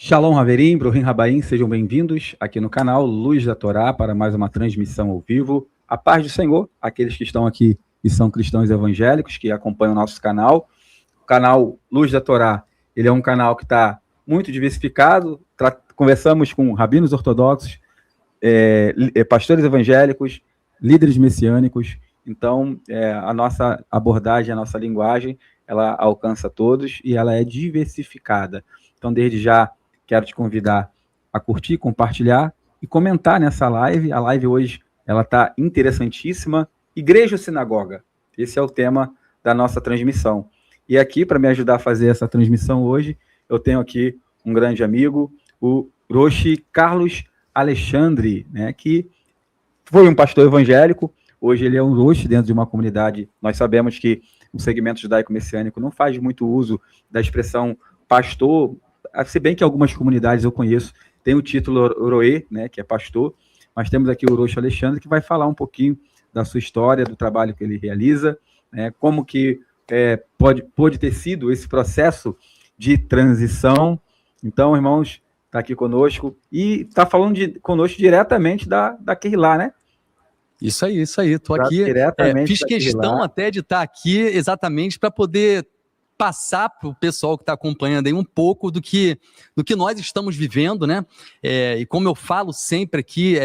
Shalom Haverim, Brohim Rabaim, sejam bem-vindos aqui no canal Luz da Torá para mais uma transmissão ao vivo. A paz do Senhor, aqueles que estão aqui e são cristãos evangélicos que acompanham o nosso canal. O canal Luz da Torá, ele é um canal que está muito diversificado. Conversamos com rabinos ortodoxos, pastores evangélicos, líderes messiânicos. Então, a nossa abordagem, a nossa linguagem, ela alcança todos e ela é diversificada. Então, desde já, quero te convidar a curtir, compartilhar e comentar nessa live. A live hoje ela está interessantíssima. Igreja ou sinagoga? Esse é o tema da nossa transmissão. E aqui, para me ajudar a fazer essa transmissão hoje, eu tenho aqui um grande amigo, o Roshi Carlos Alexandre, né, que foi um pastor evangélico. Hoje ele é um Roshi dentro de uma comunidade. Nós sabemos que o segmento judaico-messiânico não faz muito uso da expressão pastor, se bem que algumas comunidades eu conheço, tem o título Roê, né, que é pastor, mas temos aqui o Roshi Alexandre, que vai falar um pouquinho da sua história, do trabalho que ele realiza, né, como que pode ter sido esse processo de transição. Então, irmãos, está aqui conosco e está falando conosco diretamente da Kehilá, né? Isso aí, estou aqui, fiz questão até de estar aqui exatamente para poder passar para o pessoal que está acompanhando aí um pouco do que nós estamos vivendo, né? E como eu falo sempre aqui,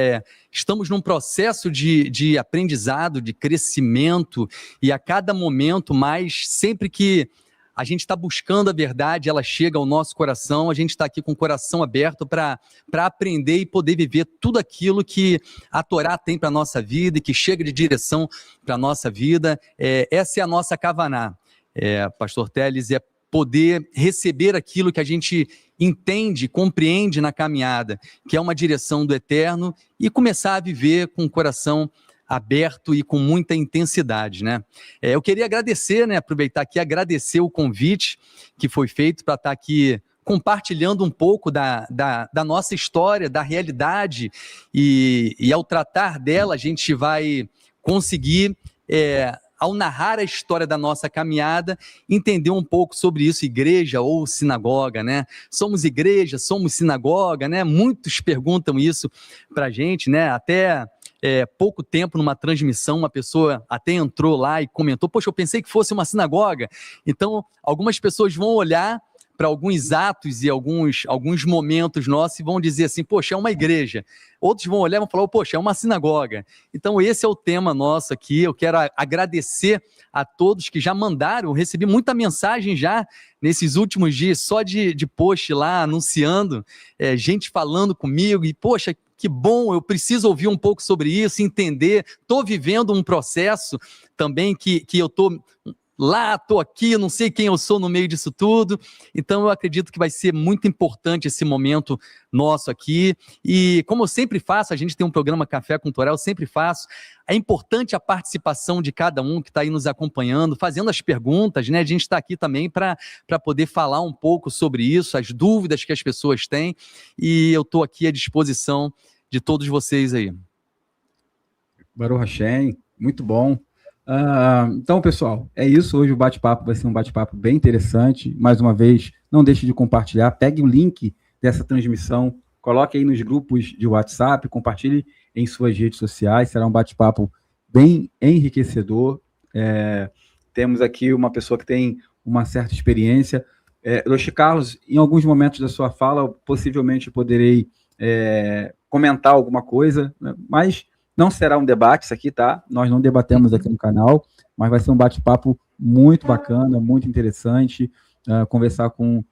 estamos num processo de aprendizado, de crescimento, e a cada momento mais, sempre que a gente está buscando a verdade, ela chega ao nosso coração, a gente está aqui com o coração aberto para aprender e poder viver tudo aquilo que a Torá tem para a nossa vida e que chega de direção para a nossa vida. Essa é a nossa kavaná. Pastor Teles, é poder receber aquilo que a gente entende, compreende na caminhada, que é uma direção do Eterno, e começar a viver com o coração aberto e com muita intensidade, né? Eu queria agradecer, né, aproveitar aqui, agradecer o convite que foi feito para estar aqui compartilhando um pouco da nossa história, da realidade, e ao tratar dela, a gente vai conseguir, ao narrar a história da nossa caminhada, entender um pouco sobre isso, igreja ou sinagoga, né? Somos igreja, somos sinagoga, né? Muitos perguntam isso para a gente, né? Até pouco tempo, numa transmissão, uma pessoa até entrou lá e comentou: poxa, eu pensei que fosse uma sinagoga. Então, algumas pessoas vão olhar para alguns atos e alguns momentos nossos e vão dizer assim: poxa, é uma igreja. Outros vão olhar e vão falar: poxa, é uma sinagoga. Então, esse é o tema nosso aqui. Eu quero agradecer a todos que já mandaram. Eu recebi muita mensagem já nesses últimos dias, só de post lá, anunciando, gente falando comigo, e poxa, que bom, eu preciso ouvir um pouco sobre isso, entender. Estou vivendo um processo também que eu estou lá, estou aqui, não sei quem eu sou no meio disso tudo. Então, eu acredito que vai ser muito importante esse momento nosso aqui. E como eu sempre faço, a gente tem um programa Café com Torá, eu sempre faço. É importante a participação de cada um que está aí nos acompanhando, fazendo as perguntas, né? A gente está aqui também para poder falar um pouco sobre isso, as dúvidas que as pessoas têm. E eu estou aqui à disposição de todos vocês aí. Baruch Hashem, muito bom. Então, pessoal, é isso. Hoje o bate-papo vai ser um bate-papo bem interessante. Mais uma vez, não deixe de compartilhar. Pegue o link dessa transmissão, coloque aí nos grupos de WhatsApp, compartilhe em suas redes sociais. Será um bate-papo bem enriquecedor. Temos aqui uma pessoa que tem uma certa experiência. Roshi Carlos, em alguns momentos da sua fala, possivelmente poderei comentar alguma coisa, né? Mas não será um debate isso aqui, tá? Nós não debatemos aqui no canal, mas vai ser um bate-papo muito bacana, muito interessante, conversar com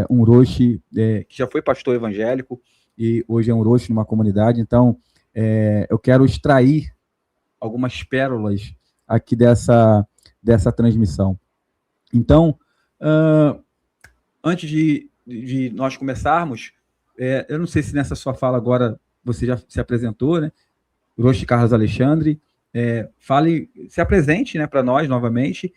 um Roshi que já foi pastor evangélico e hoje é um Roshi numa comunidade. Então, eu quero extrair algumas pérolas aqui dessa transmissão. Então, antes de nós começarmos, eu não sei se nessa sua fala agora você já se apresentou, né? Roshi Carlos Alexandre, se apresente, né, para nós novamente,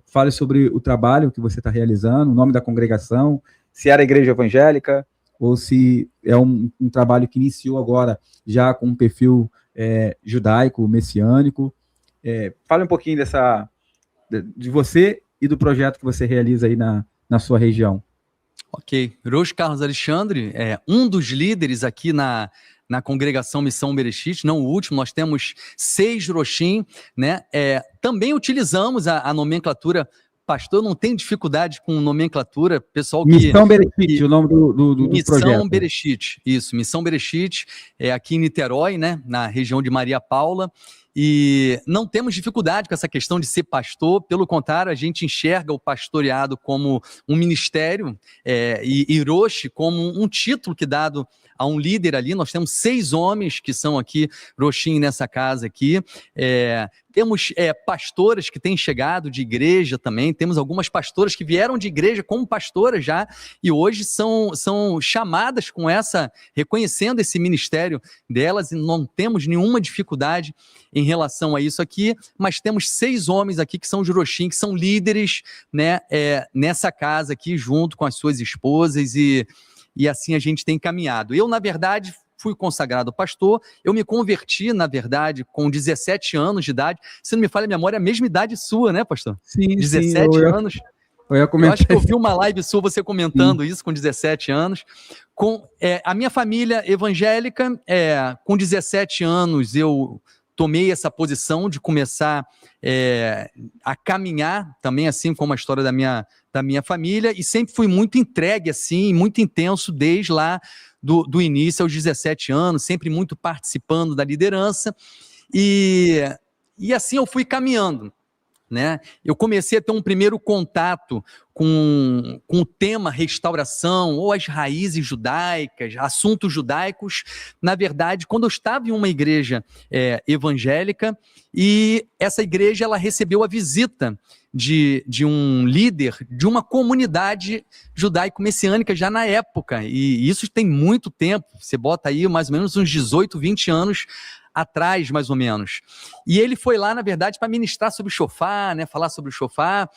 fale sobre o trabalho que você está realizando, o nome da congregação, se era a igreja evangélica ou se é um trabalho que iniciou agora já com um perfil judaico, messiânico. Fale um pouquinho de você e do projeto que você realiza aí na sua região. Ok. Roxo Carlos Alexandre é um dos líderes aqui na congregação Missão Bereshit, não o último, nós temos 6 Roxim, né? Também utilizamos a nomenclatura. Pastor, não tem dificuldade com nomenclatura, pessoal que... Missão Bereshit, o nome do Missão projeto. Missão Bereshit, isso, Missão Bereshit, aqui em Niterói, né, na região de Maria Paula, e não temos dificuldade com essa questão de ser pastor, pelo contrário, a gente enxerga o pastoreado como um ministério, e Roxi como um título que é dado a um líder ali. Nós temos 6 homens que são aqui, Roxim, nessa casa aqui, temos pastoras que têm chegado de igreja também, temos algumas pastoras que vieram de igreja como pastoras já, e hoje são chamadas com reconhecendo esse ministério delas, e não temos nenhuma dificuldade em relação a isso aqui, mas temos 6 homens aqui que são de Roxim, que são líderes, né, nessa casa aqui, junto com as suas esposas, e assim a gente tem caminhado. Eu, na verdade, fui consagrado pastor, eu me converti, na verdade, com 17 anos de idade. Se não me falha a memória, é a mesma idade sua, né, pastor? Sim, 17 anos. Eu acho que eu vi uma live sua, você comentando isso com 17 anos. A minha família evangélica, com 17 anos, eu tomei essa posição de começar a caminhar também, assim como a história da minha família, e sempre fui muito entregue, assim, muito intenso desde lá do início aos 17 anos, sempre muito participando da liderança, e assim eu fui caminhando, né? Eu comecei a ter um primeiro contato com o tema restauração, ou as raízes judaicas, assuntos judaicos, na verdade, quando eu estava em uma igreja evangélica, e essa igreja ela recebeu a visita de um líder de uma comunidade judaico-messiânica já na época, e isso tem muito tempo, você bota aí mais ou menos uns 18, 20 anos atrás, mais ou menos. E ele foi lá, na verdade, para ministrar sobre o shofar, né, falar sobre o shofar,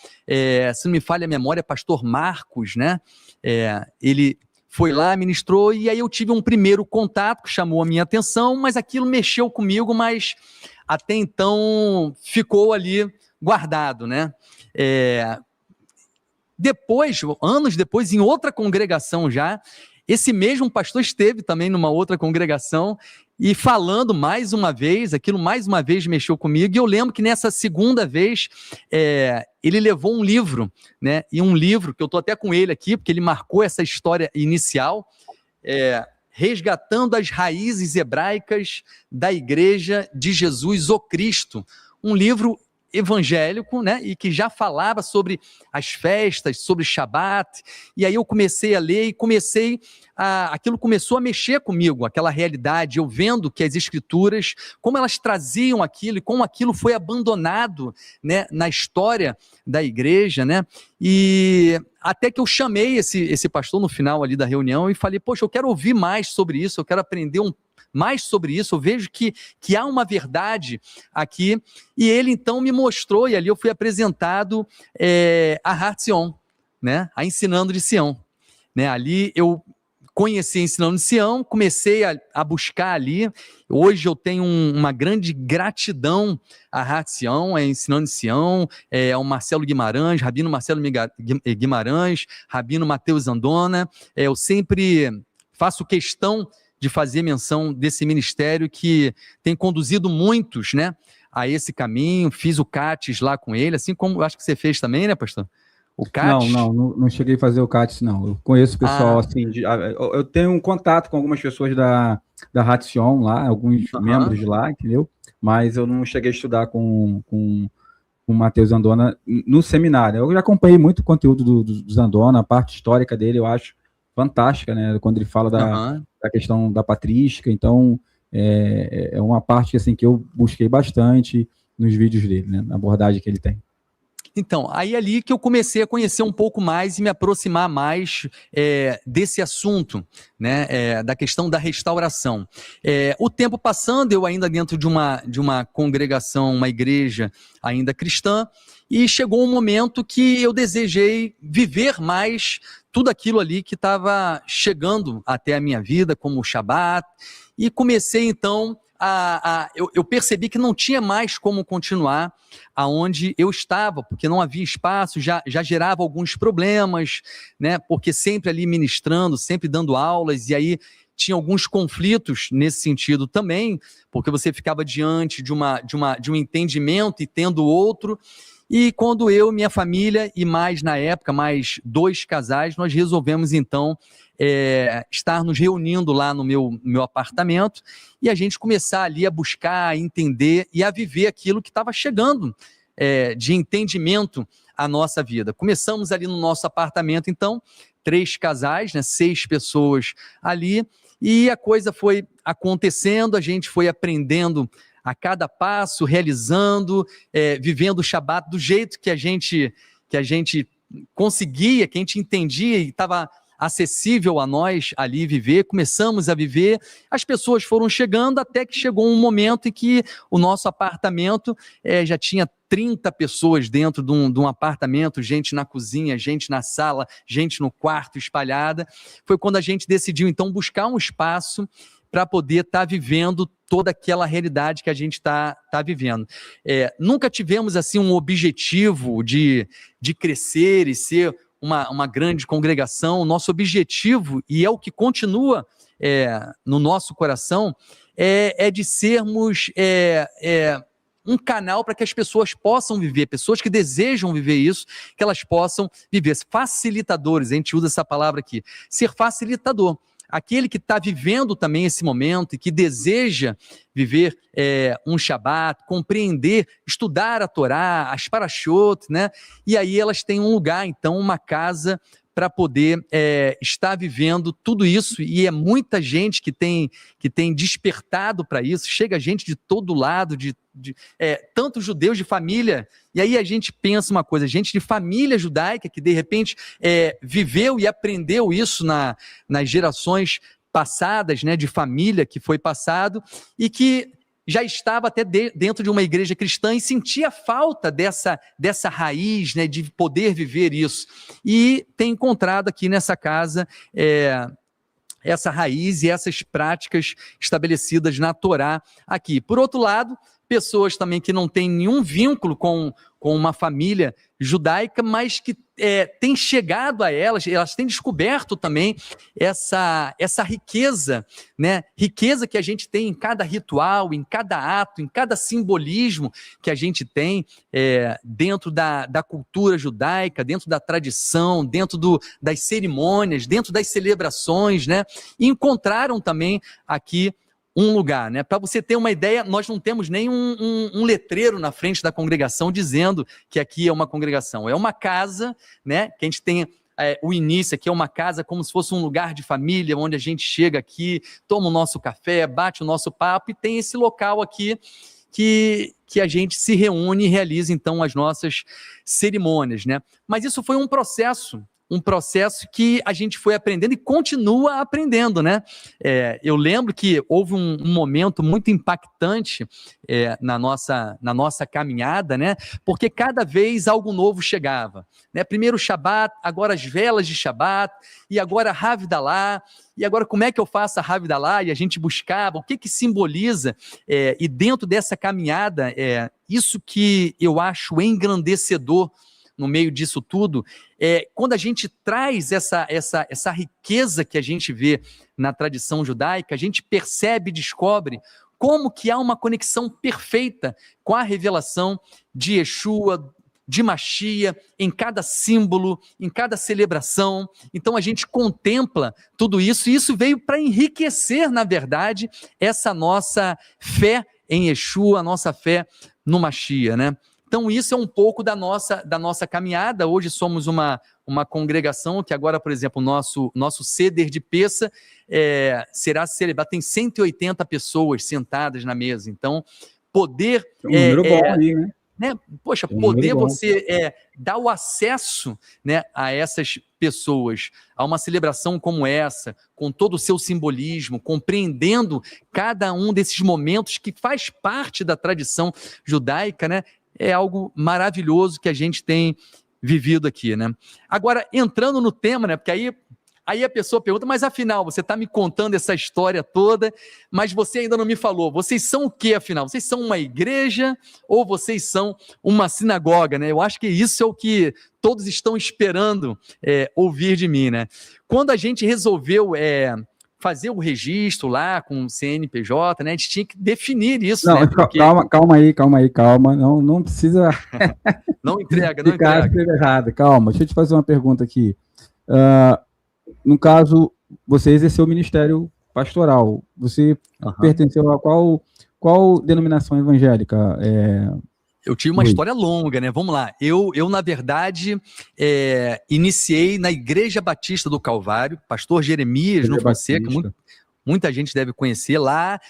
se não me falha a memória, pastor Marcos, né, ele foi lá, ministrou, e aí eu tive um primeiro contato que chamou a minha atenção, mas aquilo mexeu comigo, mas até então ficou ali guardado, né. Depois, anos depois, em outra congregação já, esse mesmo pastor esteve também numa outra congregação e falando mais uma vez, aquilo mais uma vez mexeu comigo, e eu lembro que nessa segunda vez ele levou um livro, né, e um livro que eu estou até com ele aqui, porque ele marcou essa história inicial, Resgatando as Raízes Hebraicas da Igreja de Jesus o Cristo, um livro evangélico, né, e que já falava sobre as festas, sobre Shabat, e aí eu comecei a ler e aquilo começou a mexer comigo, aquela realidade, eu vendo que as escrituras, como elas traziam aquilo e como aquilo foi abandonado, né, na história da igreja, né, e até que eu chamei esse pastor no final ali da reunião e falei, poxa, eu quero ouvir mais sobre isso, eu quero aprender mais sobre isso, eu vejo que há uma verdade aqui, e ele então me mostrou, e ali eu fui apresentado a Har Zion, né, a Ensinando de Sião, né, ali eu conheci Ensinando de Sião, comecei a buscar ali, hoje eu tenho uma grande gratidão a Har Zion, Ensinando de Sião, ao Marcelo Guimarães, Rabino Marcelo Guimarães, Rabino Mateus Andona, eu sempre faço questão de fazer menção desse ministério que tem conduzido muitos, né, a esse caminho. Fiz o CATES lá com ele, assim como eu acho que você fez também, né, pastor? O CATES? Não cheguei a fazer o CATES, não. Eu conheço o pessoal, assim, eu tenho um contato com algumas pessoas da Har Zion lá, alguns membros de lá, entendeu? Mas eu não cheguei a estudar com o Mateus Andona no seminário. Eu já acompanhei muito o conteúdo do Zandona, a parte histórica dele eu acho fantástica, né? Quando ele fala da questão da patrística, então é uma parte assim, que eu busquei bastante nos vídeos dele, né? Na abordagem que ele tem. Então, aí ali que eu comecei a conhecer um pouco mais e me aproximar mais desse assunto, né, da questão da restauração. O tempo passando, eu ainda dentro de uma congregação, uma igreja ainda cristã, e chegou um momento que eu desejei viver mais tudo aquilo ali que estava chegando até a minha vida, como o Shabat, e comecei então eu percebi que não tinha mais como continuar aonde eu estava, porque não havia espaço, já gerava alguns problemas, né? Porque sempre ali ministrando, sempre dando aulas, e aí tinha alguns conflitos nesse sentido também, porque você ficava diante de um entendimento e tendo outro. E quando eu, minha família e mais na época, mais 2 casais, nós resolvemos então estar nos reunindo lá no meu apartamento e a gente começar ali a buscar, a entender e a viver aquilo que estava chegando de entendimento à nossa vida. Começamos ali no nosso apartamento, então, 3 casais, né, 6 pessoas ali, e a coisa foi acontecendo, a gente foi aprendendo a cada passo, realizando, vivendo o Shabat do jeito que a gente conseguia, que a gente entendia e estava acessível a nós ali viver. Começamos a viver, as pessoas foram chegando até que chegou um momento em que o nosso apartamento já tinha 30 pessoas dentro de um apartamento, gente na cozinha, gente na sala, gente no quarto espalhada. Foi quando a gente decidiu então buscar um espaço para poder estar vivendo toda aquela realidade que a gente está vivendo. Nunca tivemos assim um objetivo de crescer e ser uma grande congregação. O nosso objetivo, e é o que continua no nosso coração, é de sermos um canal para que as pessoas possam viver, pessoas que desejam viver isso, que elas possam viver. Facilitadores, a gente usa essa palavra aqui. Ser facilitador. Aquele que está vivendo também esse momento e que deseja viver um Shabat, compreender, estudar a Torá, as Parashot, né? E aí elas têm um lugar, então, uma casa para poder estar vivendo tudo isso, e é muita gente que tem despertado para isso. Chega gente de todo lado, tanto judeus de família, e aí a gente pensa uma coisa, gente de família judaica que de repente viveu e aprendeu isso nas gerações passadas, né, de família que foi passado, e que já estava até dentro de uma igreja cristã e sentia falta dessa raiz, né, de poder viver isso. E tem encontrado aqui nessa casa essa raiz e essas práticas estabelecidas na Torá aqui. Por outro lado, pessoas também que não têm nenhum vínculo com uma família judaica, mas que têm chegado a elas têm descoberto também essa riqueza, né? Riqueza que a gente tem em cada ritual, em cada ato, em cada simbolismo que a gente tem dentro da cultura judaica, dentro da tradição, dentro das cerimônias, dentro das celebrações, né? E encontraram também aqui um lugar, né? Para você ter uma ideia, nós não temos nem um letreiro na frente da congregação dizendo que aqui é uma congregação. É uma casa, né? Que a gente tem o início aqui, é uma casa como se fosse um lugar de família, onde a gente chega aqui, toma o nosso café, bate o nosso papo, e tem esse local aqui que a gente se reúne e realiza então as nossas cerimônias, né? Mas isso foi um processo que a gente foi aprendendo e continua aprendendo, né? Eu lembro que houve um momento muito impactante na nossa caminhada, né? Porque cada vez algo novo chegava, né? Primeiro o Shabat, agora as velas de Shabat, e agora a Havdalah, e agora como é que eu faço a Havdalah? E a gente buscava o que simboliza, e dentro dessa caminhada, isso que eu acho engrandecedor no meio disso tudo, quando a gente traz essa riqueza que a gente vê na tradição judaica, a gente percebe e descobre como que há uma conexão perfeita com a revelação de Yeshua, de Mashiach, em cada símbolo, em cada celebração. Então a gente contempla tudo isso, e isso veio para enriquecer, na verdade, essa nossa fé em Yeshua, a nossa fé no Mashiach, né? Então isso é um pouco da nossa caminhada. Hoje somos uma congregação que agora, por exemplo, o nosso Seder de Pessa será celebrado, tem 180 pessoas sentadas na mesa. Então, poder... É um número bom aí, né? Poxa, poder você dar o acesso, né, a essas pessoas, a uma celebração como essa, com todo o seu simbolismo, compreendendo cada um desses momentos que faz parte da tradição judaica, né? É algo maravilhoso que a gente tem vivido aqui, né? Agora, entrando no tema, né? Porque aí Aí a pessoa pergunta, mas afinal, você está me contando essa história toda, mas você ainda não me falou. Vocês são o que, afinal? Vocês são uma igreja ou vocês são uma sinagoga, né? Eu acho que isso é o que todos estão esperando ouvir de mim, né? Quando a gente resolveu fazer o registro lá com o CNPJ, né? A gente tinha que definir isso, não, né? Porque... calma. Não precisa... Não entrega. Errado. Calma, deixa eu te fazer uma pergunta aqui. No caso, você exerceu o ministério pastoral. Você pertenceu a qual denominação evangélica? Eu tive uma história longa, né? Vamos lá. Eu na verdade, iniciei na Igreja Batista do Calvário, pastor Jeremias no Fonseca, muita gente deve conhecer lá.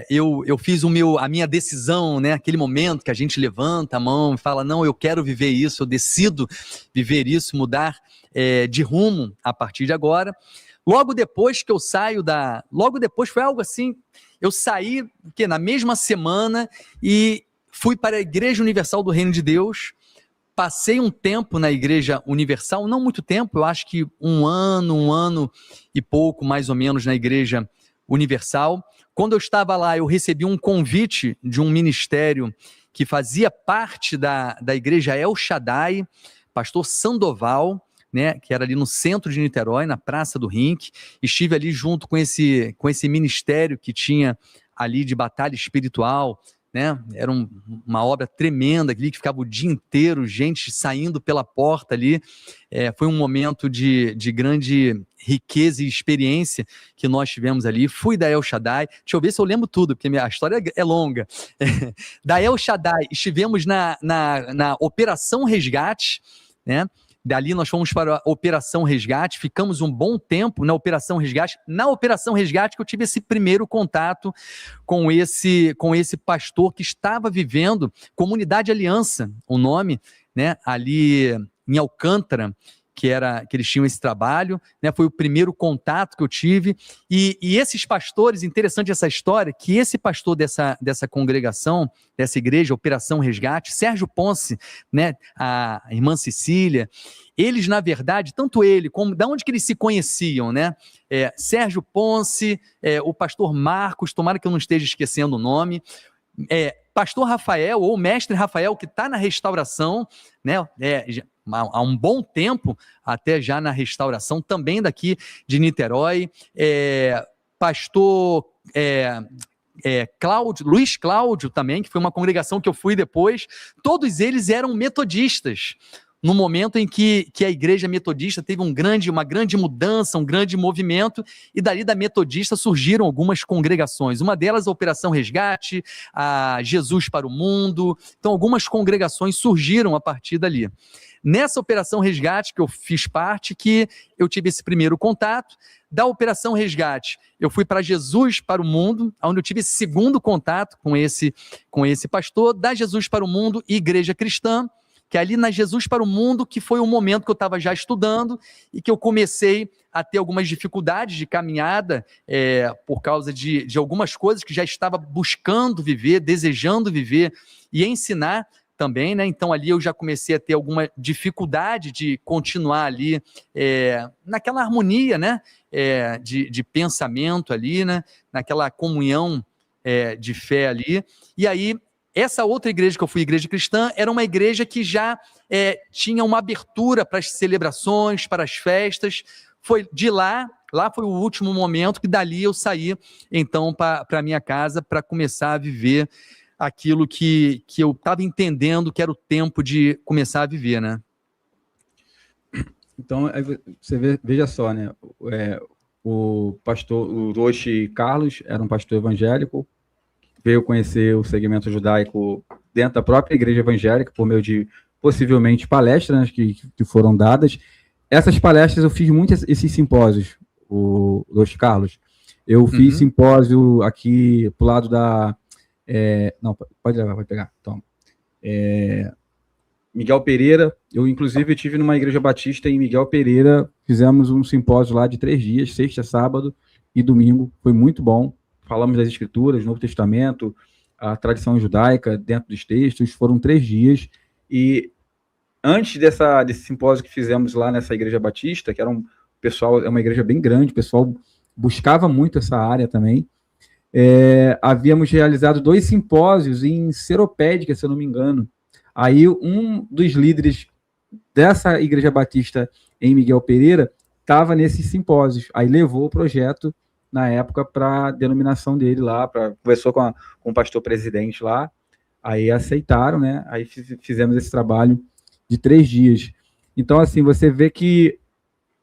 Eu fiz a minha decisão, né? Aquele momento que a gente levanta a mão e fala, não, eu quero viver isso, eu decido viver isso, mudar de rumo a partir de agora. Logo depois que eu saio Logo depois foi algo assim, eu saí na mesma semana e fui para a Igreja Universal do Reino de Deus, passei um tempo na Igreja Universal, não muito tempo, eu acho que um ano e pouco, mais ou menos, na Igreja Universal. Quando eu estava lá, eu recebi um convite de um ministério que fazia parte da Igreja El Shaddai, pastor Sandoval, né, que era ali no centro de Niterói, na Praça do Rink. Estive ali junto com esse ministério que tinha ali de batalha espiritual, né? Era uma obra tremenda ali, que ficava o dia inteiro, gente saindo pela porta ali. Foi um momento de grande riqueza e experiência que nós tivemos ali. Fui da El Shaddai, deixa eu ver se eu lembro tudo, porque a história é longa. Da El Shaddai, estivemos na Operação Resgate, né? Dali nós fomos para a Operação Resgate, ficamos um bom tempo na Operação Resgate. Na Operação Resgate que eu tive esse primeiro contato com esse pastor que estava vivendo, Comunidade Aliança, o nome, né, ali em Alcântara, que eles tinham esse trabalho, né, foi o primeiro contato que eu tive, e esses pastores, interessante essa história, que esse pastor dessa congregação, dessa igreja, Operação Resgate, Sérgio Ponce, né, a irmã Cecília, eles, na verdade, tanto ele como, da onde que eles se conheciam, né, Sérgio Ponce, o pastor Marcos, tomara que eu não esteja esquecendo o nome, pastor Rafael, ou mestre Rafael, que está na restauração, né, há um bom tempo, até já na restauração, também daqui de Niterói, pastor Luiz Cláudio também, que foi uma congregação que eu fui depois, todos eles eram metodistas, no momento em que a igreja metodista teve uma grande mudança, um grande movimento, e dali da metodista surgiram algumas congregações, uma delas a Operação Resgate, a Jesus para o Mundo, então algumas congregações surgiram a partir dali. Nessa Operação Resgate que eu fiz parte, que eu tive esse primeiro contato, da Operação Resgate eu fui para Jesus para o Mundo, onde eu tive esse segundo contato com esse pastor, da Jesus para o Mundo e Igreja Cristã, que ali na Jesus para o Mundo, que foi um momento que eu estava já estudando e que eu comecei a ter algumas dificuldades de caminhada por causa de algumas coisas que já estava buscando viver, desejando viver e ensinar também, né? Então ali eu já comecei a ter alguma dificuldade de continuar ali naquela harmonia, né? De pensamento ali, né? Naquela comunhão de fé ali. E aí essa outra igreja que eu fui, Igreja Cristã, era uma igreja que já tinha uma abertura para as celebrações, para as festas. Foi de lá foi o último momento que dali eu saí, então, para a minha casa, para começar a viver aquilo que eu estava entendendo que era o tempo de começar a viver, né? Então, você veja só, né? O pastor, o Roche Carlos, era um pastor evangélico, veio conhecer o segmento judaico dentro da própria igreja evangélica, por meio de, possivelmente, palestras que foram dadas. Essas palestras, eu fiz muitos esses simpósios, o Roche Carlos. Eu fiz simpósio aqui pro lado da... não, pode levar, pode pegar. Toma. Miguel Pereira, eu inclusive estive numa igreja batista em Miguel Pereira, fizemos um simpósio lá de 3 dias, sexta, sábado e domingo, foi muito bom. Falamos das escrituras, Novo Testamento, a tradição judaica dentro dos textos, foram 3 dias, e antes desse simpósio que fizemos lá nessa igreja batista, que era pessoal, é uma igreja bem grande, o pessoal buscava muito essa área também. Havíamos realizado 2 simpósios em Seropédica, se eu não me engano. Aí um dos líderes dessa Igreja Batista em Miguel Pereira estava nesses simpósios. Aí levou o projeto, na época, para a denominação dele lá, conversou com o pastor presidente lá, aí aceitaram, né? Aí fizemos esse trabalho de 3 dias. Então, assim, você vê que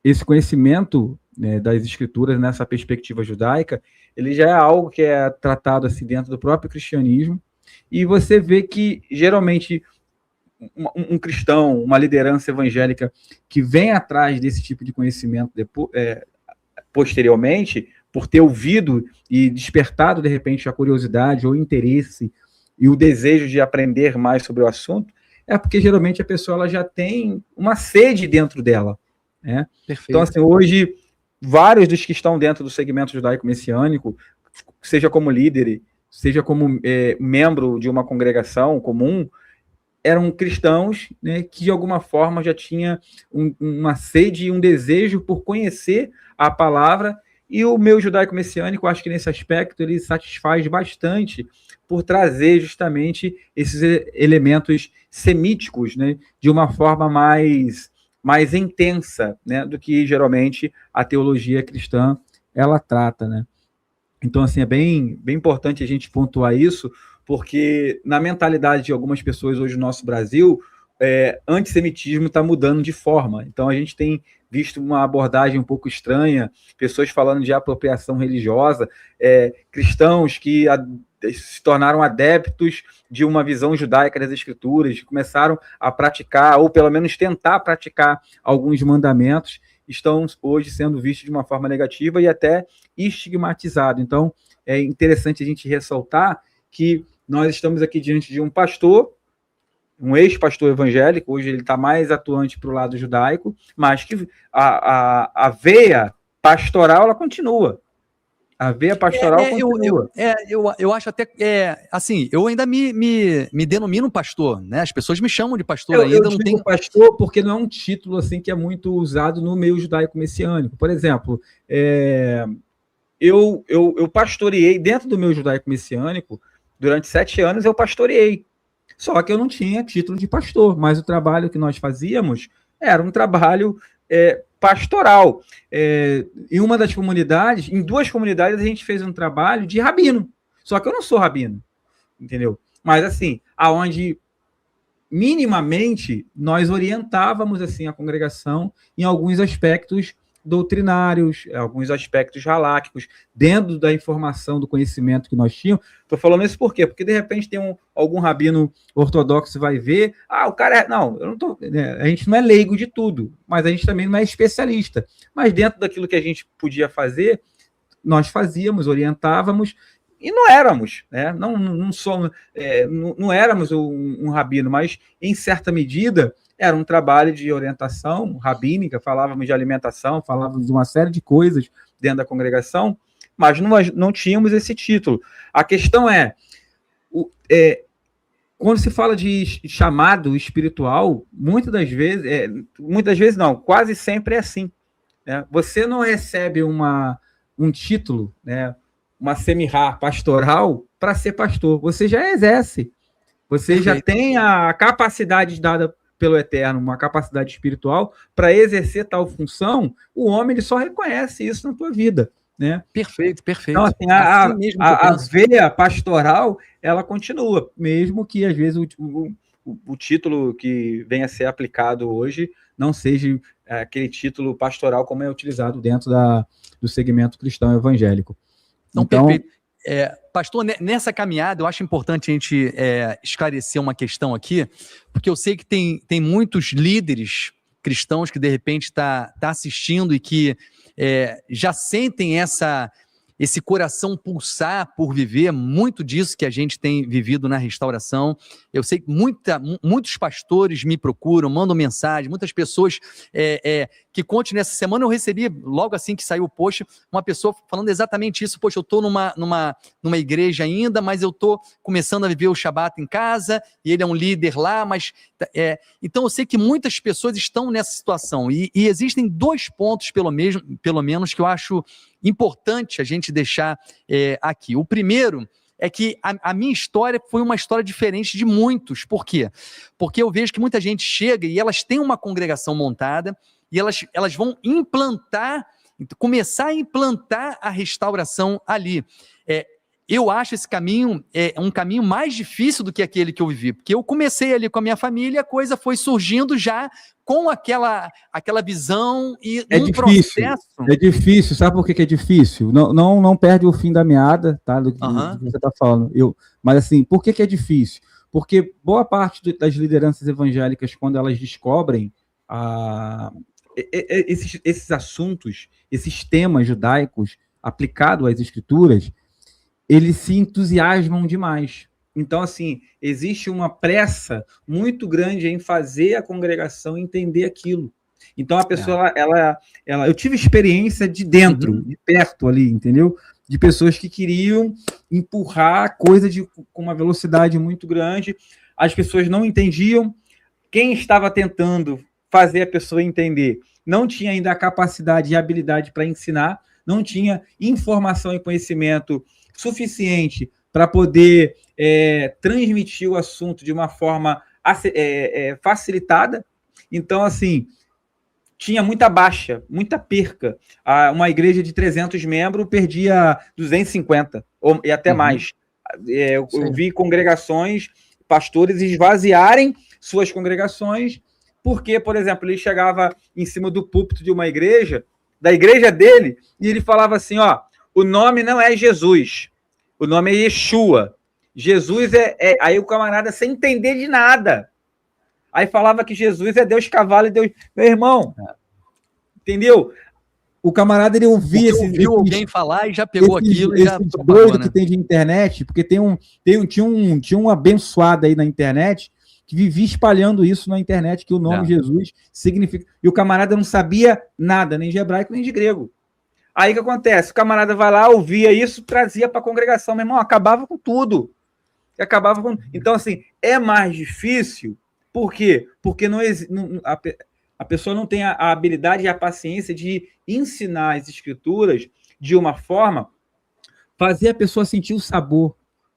esse conhecimento, né, das escrituras nessa perspectiva judaica, ele já é algo que é tratado assim dentro do próprio cristianismo, e você vê que, geralmente, um cristão, uma liderança evangélica que vem atrás desse tipo de conhecimento posteriormente, por ter ouvido e despertado, de repente, a curiosidade ou o interesse e o desejo de aprender mais sobre o assunto, é porque, geralmente, a pessoa ela já tem uma sede dentro dela, né? Então, assim, hoje, vários dos que estão dentro do segmento judaico-messiânico, seja como líder, seja como membro de uma congregação comum, eram cristãos, né, que de alguma forma já tinha uma sede e um desejo por conhecer a palavra, e o meu judaico-messiânico, acho que nesse aspecto, ele satisfaz bastante por trazer justamente esses elementos semíticos, né, de uma forma mais intensa, né, do que geralmente a teologia cristã ela trata, né? Então, assim, é bem importante a gente pontuar isso, porque na mentalidade de algumas pessoas hoje no nosso Brasil, antissemitismo está mudando de forma. Então, a gente tem visto uma abordagem um pouco estranha, pessoas falando de apropriação religiosa, cristãos que se tornaram adeptos de uma visão judaica das escrituras, começaram a praticar, ou pelo menos tentar praticar alguns mandamentos, estão hoje sendo vistos de uma forma negativa e até estigmatizado. Então, é interessante a gente ressaltar que nós estamos aqui diante de um pastor, um ex-pastor evangélico, hoje ele está mais atuante para o lado judaico, mas que a veia pastoral, ela continua. A veia pastoral continua. Eu acho até, assim, eu ainda me denomino pastor, né? As pessoas me chamam de pastor ainda. Eu digo pastor porque não é um título assim que é muito usado no meio judaico-messiânico. Por exemplo, eu pastoreei dentro do meu judaico-messiânico, durante 7 anos eu pastoreei. Só que eu não tinha título de pastor, mas o trabalho que nós fazíamos era um trabalho pastoral. Em uma das comunidades, em 2 comunidades, a gente fez um trabalho de rabino. Só que eu não sou rabino, entendeu? Mas, assim, aonde minimamente nós orientávamos assim a congregação em alguns aspectos doutrinários, alguns aspectos haláquicos, dentro da informação, do conhecimento que nós tínhamos. Estou falando isso por quê? Porque, de repente, tem algum rabino ortodoxo vai ver, o cara não, eu não tô, né, a gente não é leigo de tudo, mas a gente também não é especialista. Mas dentro daquilo que a gente podia fazer, nós fazíamos, orientávamos, e não éramos, né? Não somos, não éramos um rabino, mas, em certa medida, era um trabalho de orientação rabínica, falávamos de alimentação, falávamos de uma série de coisas dentro da congregação, mas não tínhamos esse título. A questão quando se fala de chamado espiritual, muitas das vezes não, quase sempre é assim, né? Você não recebe um título, né, uma semirá pastoral para ser pastor, você já exerce, você já tem a capacidade dada pelo Eterno, uma capacidade espiritual para exercer tal função. O homem ele só reconhece isso na tua vida, né? Perfeito. Então, assim, a veia pastoral, ela continua, mesmo que às vezes o título que venha a ser aplicado hoje não seja aquele título pastoral como é utilizado dentro do segmento cristão evangélico. Então, perfeito. Pastor, nessa caminhada, eu acho importante a gente esclarecer uma questão aqui, porque eu sei que tem muitos líderes cristãos que, de repente, tá assistindo e que já sentem essa esse coração pulsar por viver, muito disso que a gente tem vivido na restauração. Eu sei que muitos pastores me procuram, mandam mensagem, muitas pessoas que contam. Nessa semana eu recebi, logo assim que saiu o post, uma pessoa falando exatamente isso. Poxa, eu estou numa igreja ainda, mas eu estou começando a viver o Shabat em casa, e ele é um líder lá, mas... então eu sei que muitas pessoas estão nessa situação, e existem 2 pontos, pelo menos, que eu acho importante a gente deixar aqui. O primeiro é que a minha história foi uma história diferente de muitos. Por quê? Porque eu vejo que muita gente chega e elas têm uma congregação montada e elas vão começar a implantar a restauração ali. Eu acho esse caminho um caminho mais difícil do que aquele que eu vivi, porque eu comecei ali com a minha família, a coisa foi surgindo já com aquela visão e processo... É difícil, sabe por que é difícil? Não perde o fim da meada, tá, do que você está falando. Mas assim, por que é difícil? Porque boa parte das lideranças evangélicas, quando elas descobrem esses assuntos, esses temas judaicos aplicados às escrituras, eles se entusiasmam demais. Então, assim, existe uma pressa muito grande em fazer a congregação entender aquilo. Então, a pessoa, eu tive experiência de dentro, de perto ali, entendeu? De pessoas que queriam empurrar a coisa com uma velocidade muito grande. As pessoas não entendiam. Quem estava tentando fazer a pessoa entender não tinha ainda a capacidade e habilidade para ensinar, não tinha informação e conhecimento suficiente para poder transmitir o assunto de uma forma facilitada. Então, assim, tinha muita baixa, muita perca. Uma igreja de 300 membros perdia 250 e até mais. Eu vi congregações, pastores esvaziarem suas congregações, porque, por exemplo, ele chegava em cima do púlpito de uma igreja, da igreja dele, e ele falava assim, o nome não é Jesus, o nome é Yeshua. Jesus Aí o camarada, sem entender de nada, aí falava que Jesus é Deus cavalo e Deus... Meu irmão, entendeu? O camarada, ele ouvia... ouviu alguém falar e já pegou aquilo e já... doido, né? Que tem de internet, porque tinha um abençoado aí na internet que vivia espalhando isso na internet, que o nome Jesus significa... E o camarada não sabia nada, nem de hebraico, nem de grego. Aí o que acontece? O camarada vai lá, ouvia isso, trazia para a congregação. Meu irmão, acabava com tudo. Então, assim, é mais difícil. Por quê? Porque a pessoa não tem a habilidade e a paciência de ensinar as escrituras de uma forma, fazer a pessoa sentir o sabor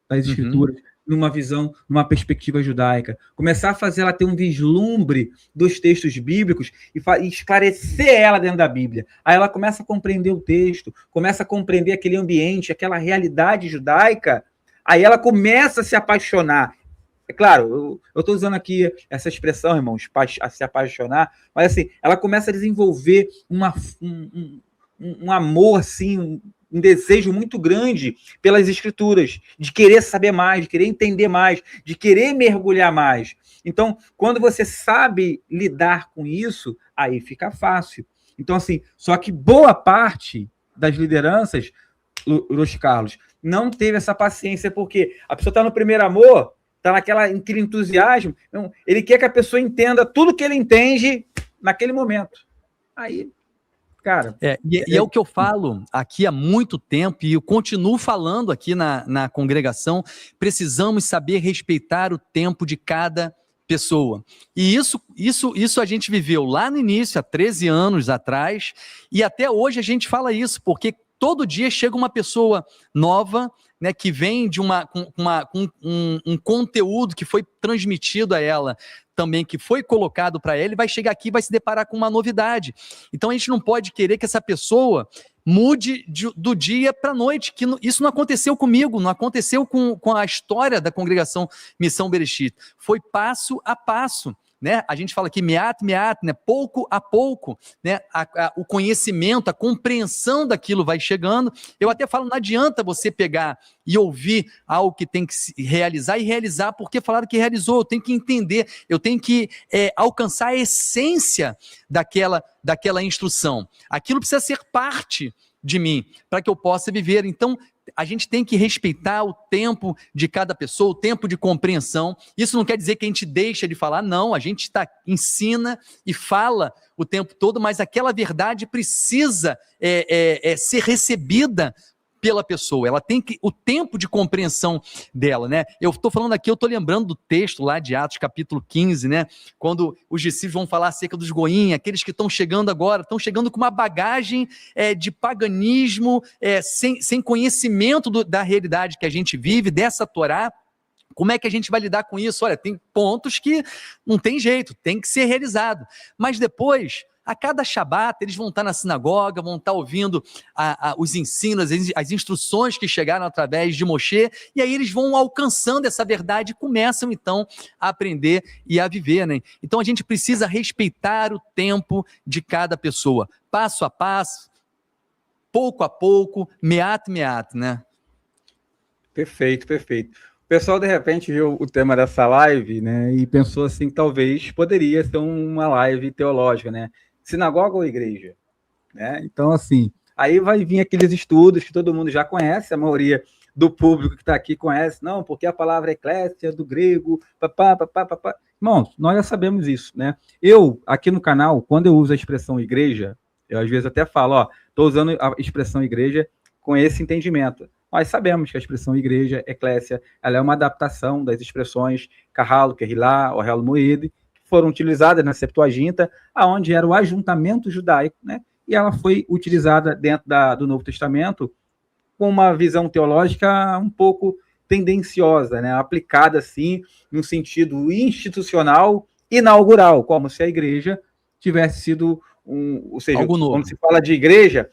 das escrituras, numa visão, numa perspectiva judaica. Começar a fazer ela ter um vislumbre dos textos bíblicos e esclarecer ela dentro da Bíblia. Aí ela começa a compreender o texto, começa a compreender aquele ambiente, aquela realidade judaica, aí ela começa a se apaixonar. É claro, eu estou usando aqui essa expressão, irmãos, a se apaixonar, mas assim, ela começa a desenvolver um amor, assim, um desejo muito grande pelas escrituras, de querer saber mais, de querer entender mais, de querer mergulhar mais. Então, quando você sabe lidar com isso, aí fica fácil. Então, assim, só que boa parte das lideranças, Luiz Carlos, não teve essa paciência, porque a pessoa está no primeiro amor, está naquele entusiasmo, então, ele quer que a pessoa entenda tudo que ele entende naquele momento. Aí... Cara, é o que eu falo aqui há muito tempo, e eu continuo falando aqui na congregação: precisamos saber respeitar o tempo de cada pessoa. E isso a gente viveu lá no início, há 13 anos atrás, e até hoje a gente fala isso, porque todo dia chega uma pessoa nova, né, que vem de um conteúdo que foi transmitido a ela, também que foi colocado para ela, e vai chegar aqui e vai se deparar com uma novidade. Então a gente não pode querer que essa pessoa mude do dia para a noite, que isso não aconteceu comigo, não aconteceu com a história da congregação Missão Bereshit. Foi passo a passo. né? A gente fala aqui meat, né? Pouco a pouco, né? O conhecimento, a compreensão daquilo vai chegando. Eu até falo, não adianta você pegar e ouvir algo que tem que se realizar e realizar porque falaram que realizou. Eu tenho que entender, eu tenho que alcançar a essência daquela instrução. Aquilo precisa ser parte de mim para que eu possa viver. Então, a gente tem que respeitar o tempo de cada pessoa, o tempo de compreensão. Isso não quer dizer que a gente deixa de falar, não, a gente ensina e fala o tempo todo, mas aquela verdade precisa ser recebida pela pessoa, ela tem o tempo de compreensão dela, né? Eu estou falando aqui, eu estou lembrando do texto lá de Atos capítulo 15, né? Quando os discípulos vão falar acerca dos goim, aqueles que estão chegando agora, estão chegando com uma bagagem de paganismo, sem conhecimento da realidade que a gente vive, dessa Torá. Como é que a gente vai lidar com isso? Olha, tem pontos que não tem jeito, tem que ser realizado, mas depois, a cada Shabat, eles vão estar na sinagoga, vão estar ouvindo os ensinos, as instruções que chegaram através de Moshe, e aí eles vão alcançando essa verdade e começam, então, a aprender e a viver, né? Então, a gente precisa respeitar o tempo de cada pessoa, passo a passo, pouco a pouco, meat, né? Perfeito. O pessoal, de repente, viu o tema dessa live, né, e pensou assim, talvez poderia ser uma live teológica, né? Sinagoga ou igreja, né? Então, assim, aí vai vir aqueles estudos que todo mundo já conhece, a maioria do público que está aqui conhece, não, porque a palavra eclésia do grego, papá. Irmãos, nós já sabemos isso, né? Eu, aqui no canal, quando eu uso a expressão igreja, eu às vezes até falo, ó, estou usando a expressão igreja com esse entendimento. Nós sabemos que a expressão igreja, eclésia, ela é uma adaptação das expressões Kahal, Kehilá, Ohel Moed, foram utilizadas na Septuaginta, aonde era o ajuntamento judaico, né? E ela foi utilizada dentro do Novo Testamento com uma visão teológica um pouco tendenciosa, né? Aplicada, assim, num sentido institucional, inaugural, como se a igreja tivesse sido ou seja, algo novo. Quando se fala de igreja,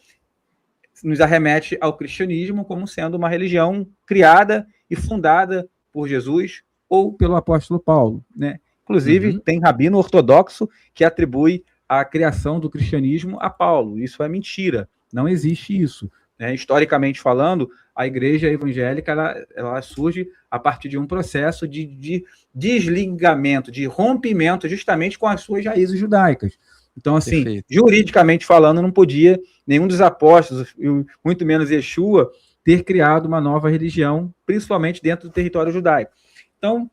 nos arremete ao cristianismo como sendo uma religião criada e fundada por Jesus ou pelo apóstolo Paulo, né? Inclusive, tem rabino ortodoxo que atribui a criação do cristianismo a Paulo. Isso é mentira, não existe isso, né? Historicamente falando, a igreja evangélica ela surge a partir de um processo de desligamento, de rompimento justamente com as suas raízes judaicas. Então, assim, perfeito. Juridicamente falando, não podia nenhum dos apóstolos, muito menos Yeshua, ter criado uma nova religião, principalmente dentro do território judaico. Então,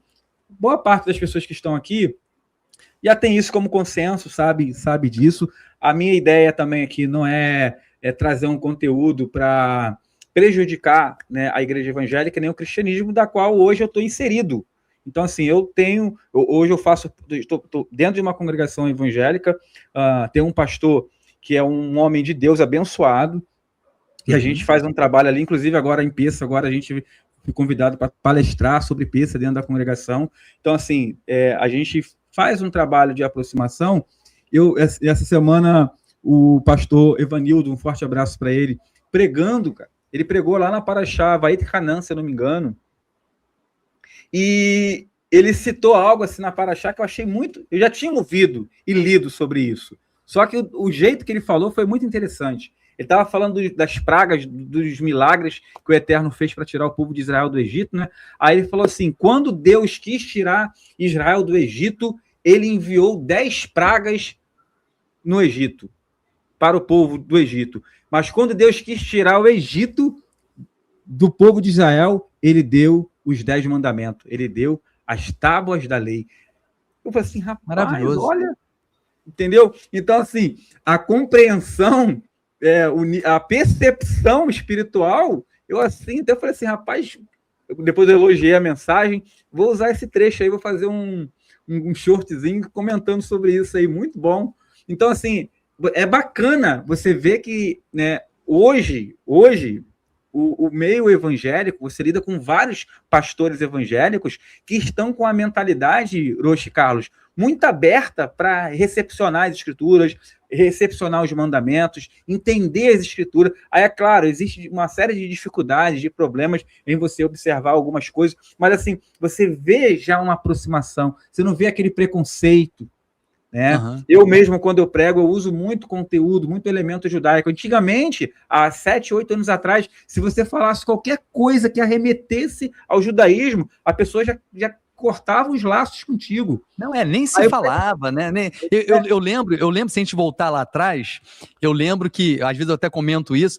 boa parte das pessoas que estão aqui já tem isso como consenso, sabe disso. A minha ideia também aqui não é trazer um conteúdo para prejudicar, né, a igreja evangélica, nem o cristianismo, da qual hoje eu estou inserido. Então, assim, hoje eu estou dentro de uma congregação evangélica, tem um pastor que é um homem de Deus abençoado, e a gente faz um trabalho ali, inclusive agora em Peça, agora a gente foi convidado para palestrar sobre Peça dentro da congregação. Então, assim, a gente faz um trabalho de aproximação. Essa semana, o pastor Evanildo, um forte abraço para ele, pregando, cara. Ele pregou lá na Paraxá, Vait Hanan, se eu não me engano, e ele citou algo assim na Paraxá que eu achei muito... Eu já tinha ouvido e lido sobre isso, só que o jeito que ele falou foi muito interessante. Ele estava falando das pragas, dos milagres que o Eterno fez para tirar o povo de Israel do Egito, né? Aí ele falou assim, quando Deus quis tirar Israel do Egito, ele enviou 10 pragas no Egito, para o povo do Egito. Mas quando Deus quis tirar o Egito do povo de Israel, ele deu os 10 mandamentos, ele deu as tábuas da lei. Eu falei assim, rapaz, maravilhoso. Olha, entendeu? Então, assim, a compreensão, a percepção espiritual, eu falei assim, rapaz, depois eu elogiei a mensagem, vou usar esse trecho aí, vou fazer um shortzinho comentando sobre isso aí, muito bom. Então, assim, é bacana você ver que, né, hoje o meio evangélico, você lida com vários pastores evangélicos que estão com a mentalidade, Roxy Carlos, muito aberta para recepcionar as escrituras, recepcionar os mandamentos, entender as escrituras. Aí, é claro, existe uma série de dificuldades, de problemas em você observar algumas coisas, mas assim, você vê já uma aproximação, você não vê aquele preconceito, né? Uhum. Eu mesmo, quando eu prego, eu uso muito conteúdo, muito elemento judaico. Antigamente, há 7, 8 anos atrás, se você falasse qualquer coisa que arremetesse ao judaísmo, a pessoa já cortava os laços contigo. Não, nem se falava, né? Eu lembro, se a gente voltar lá atrás, eu lembro que, às vezes eu até comento isso,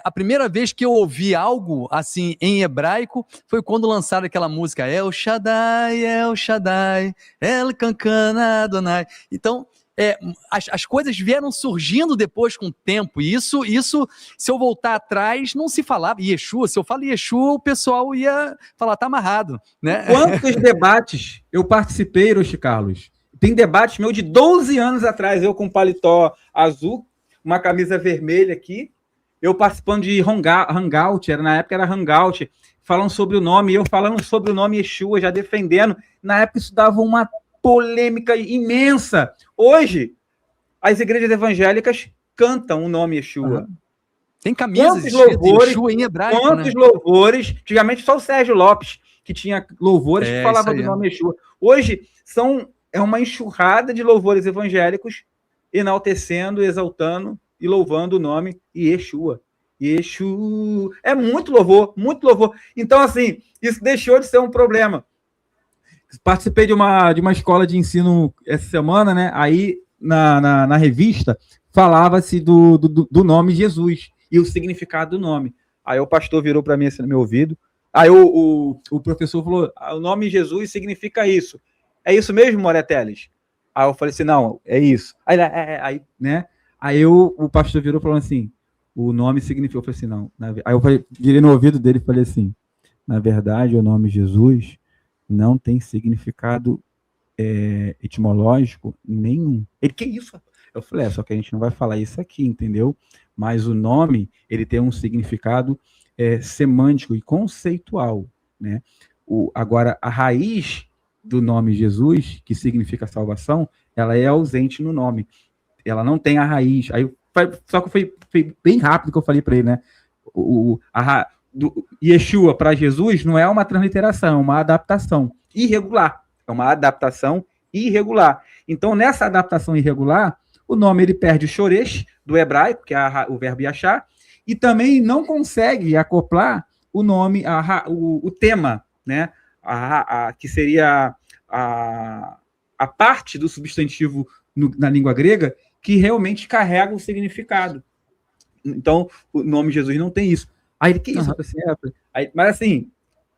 a primeira vez que eu ouvi algo assim em hebraico foi quando lançaram aquela música El Shaddai, El Kankana Adonai. Então, as coisas vieram surgindo depois com o tempo, e isso, se eu voltar atrás, não se falava Yeshua. Se eu falo Yeshua, o pessoal ia falar, tá amarrado, né? Quantos debates eu participei, Hiroshi Carlos? Tem debates meu de 12 anos atrás, eu com paletó azul, uma camisa vermelha aqui, eu participando de Hangout, na época era Hangout, falando sobre o nome, eu falando sobre o nome Yeshua, já defendendo. Na época isso dava uma polêmica imensa. Hoje, as igrejas evangélicas cantam o nome Yeshua. Uhum. Tem camisas escritas Yeshua em hebraico, quantos louvores? Antigamente só o Sérgio Lopes que tinha louvores que falavam do nome Yeshua. Hoje é uma enxurrada de louvores evangélicos enaltecendo, exaltando e louvando o nome Yeshua. Yeshua. É muito louvor, muito louvor. Então, assim, isso deixou de ser um problema. Participei de uma escola de ensino essa semana, né? Aí, na revista, falava-se do nome Jesus e o significado do nome. Aí o pastor virou para mim assim no meu ouvido. Aí o professor falou, o nome Jesus significa isso. É isso mesmo, Moreteles? Aí eu falei assim, não, é isso. Aí né? Aí o pastor virou falando assim, o nome significa... Eu falei assim, não. Aí eu virei no ouvido dele e falei assim, na verdade, o nome Jesus não tem significado etimológico nenhum. Ele, que isso? Eu falei, só que a gente não vai falar isso aqui, entendeu? Mas o nome, ele tem um significado semântico e conceitual, né? Agora, a raiz do nome Jesus, que significa salvação, ela é ausente no nome. Ela não tem a raiz. Aí, só que foi bem rápido que eu falei para ele, né? Do Yeshua para Jesus não é uma transliteração, é uma adaptação irregular. É uma adaptação irregular. Então, nessa adaptação irregular, o nome ele perde o shoresh do hebraico, que é o verbo yachar, e também não consegue acoplar o nome, o tema, né? Que seria a parte do substantivo na língua grega que realmente carrega o significado. Então, o nome Jesus não tem isso. Aí, que isso? Mas assim,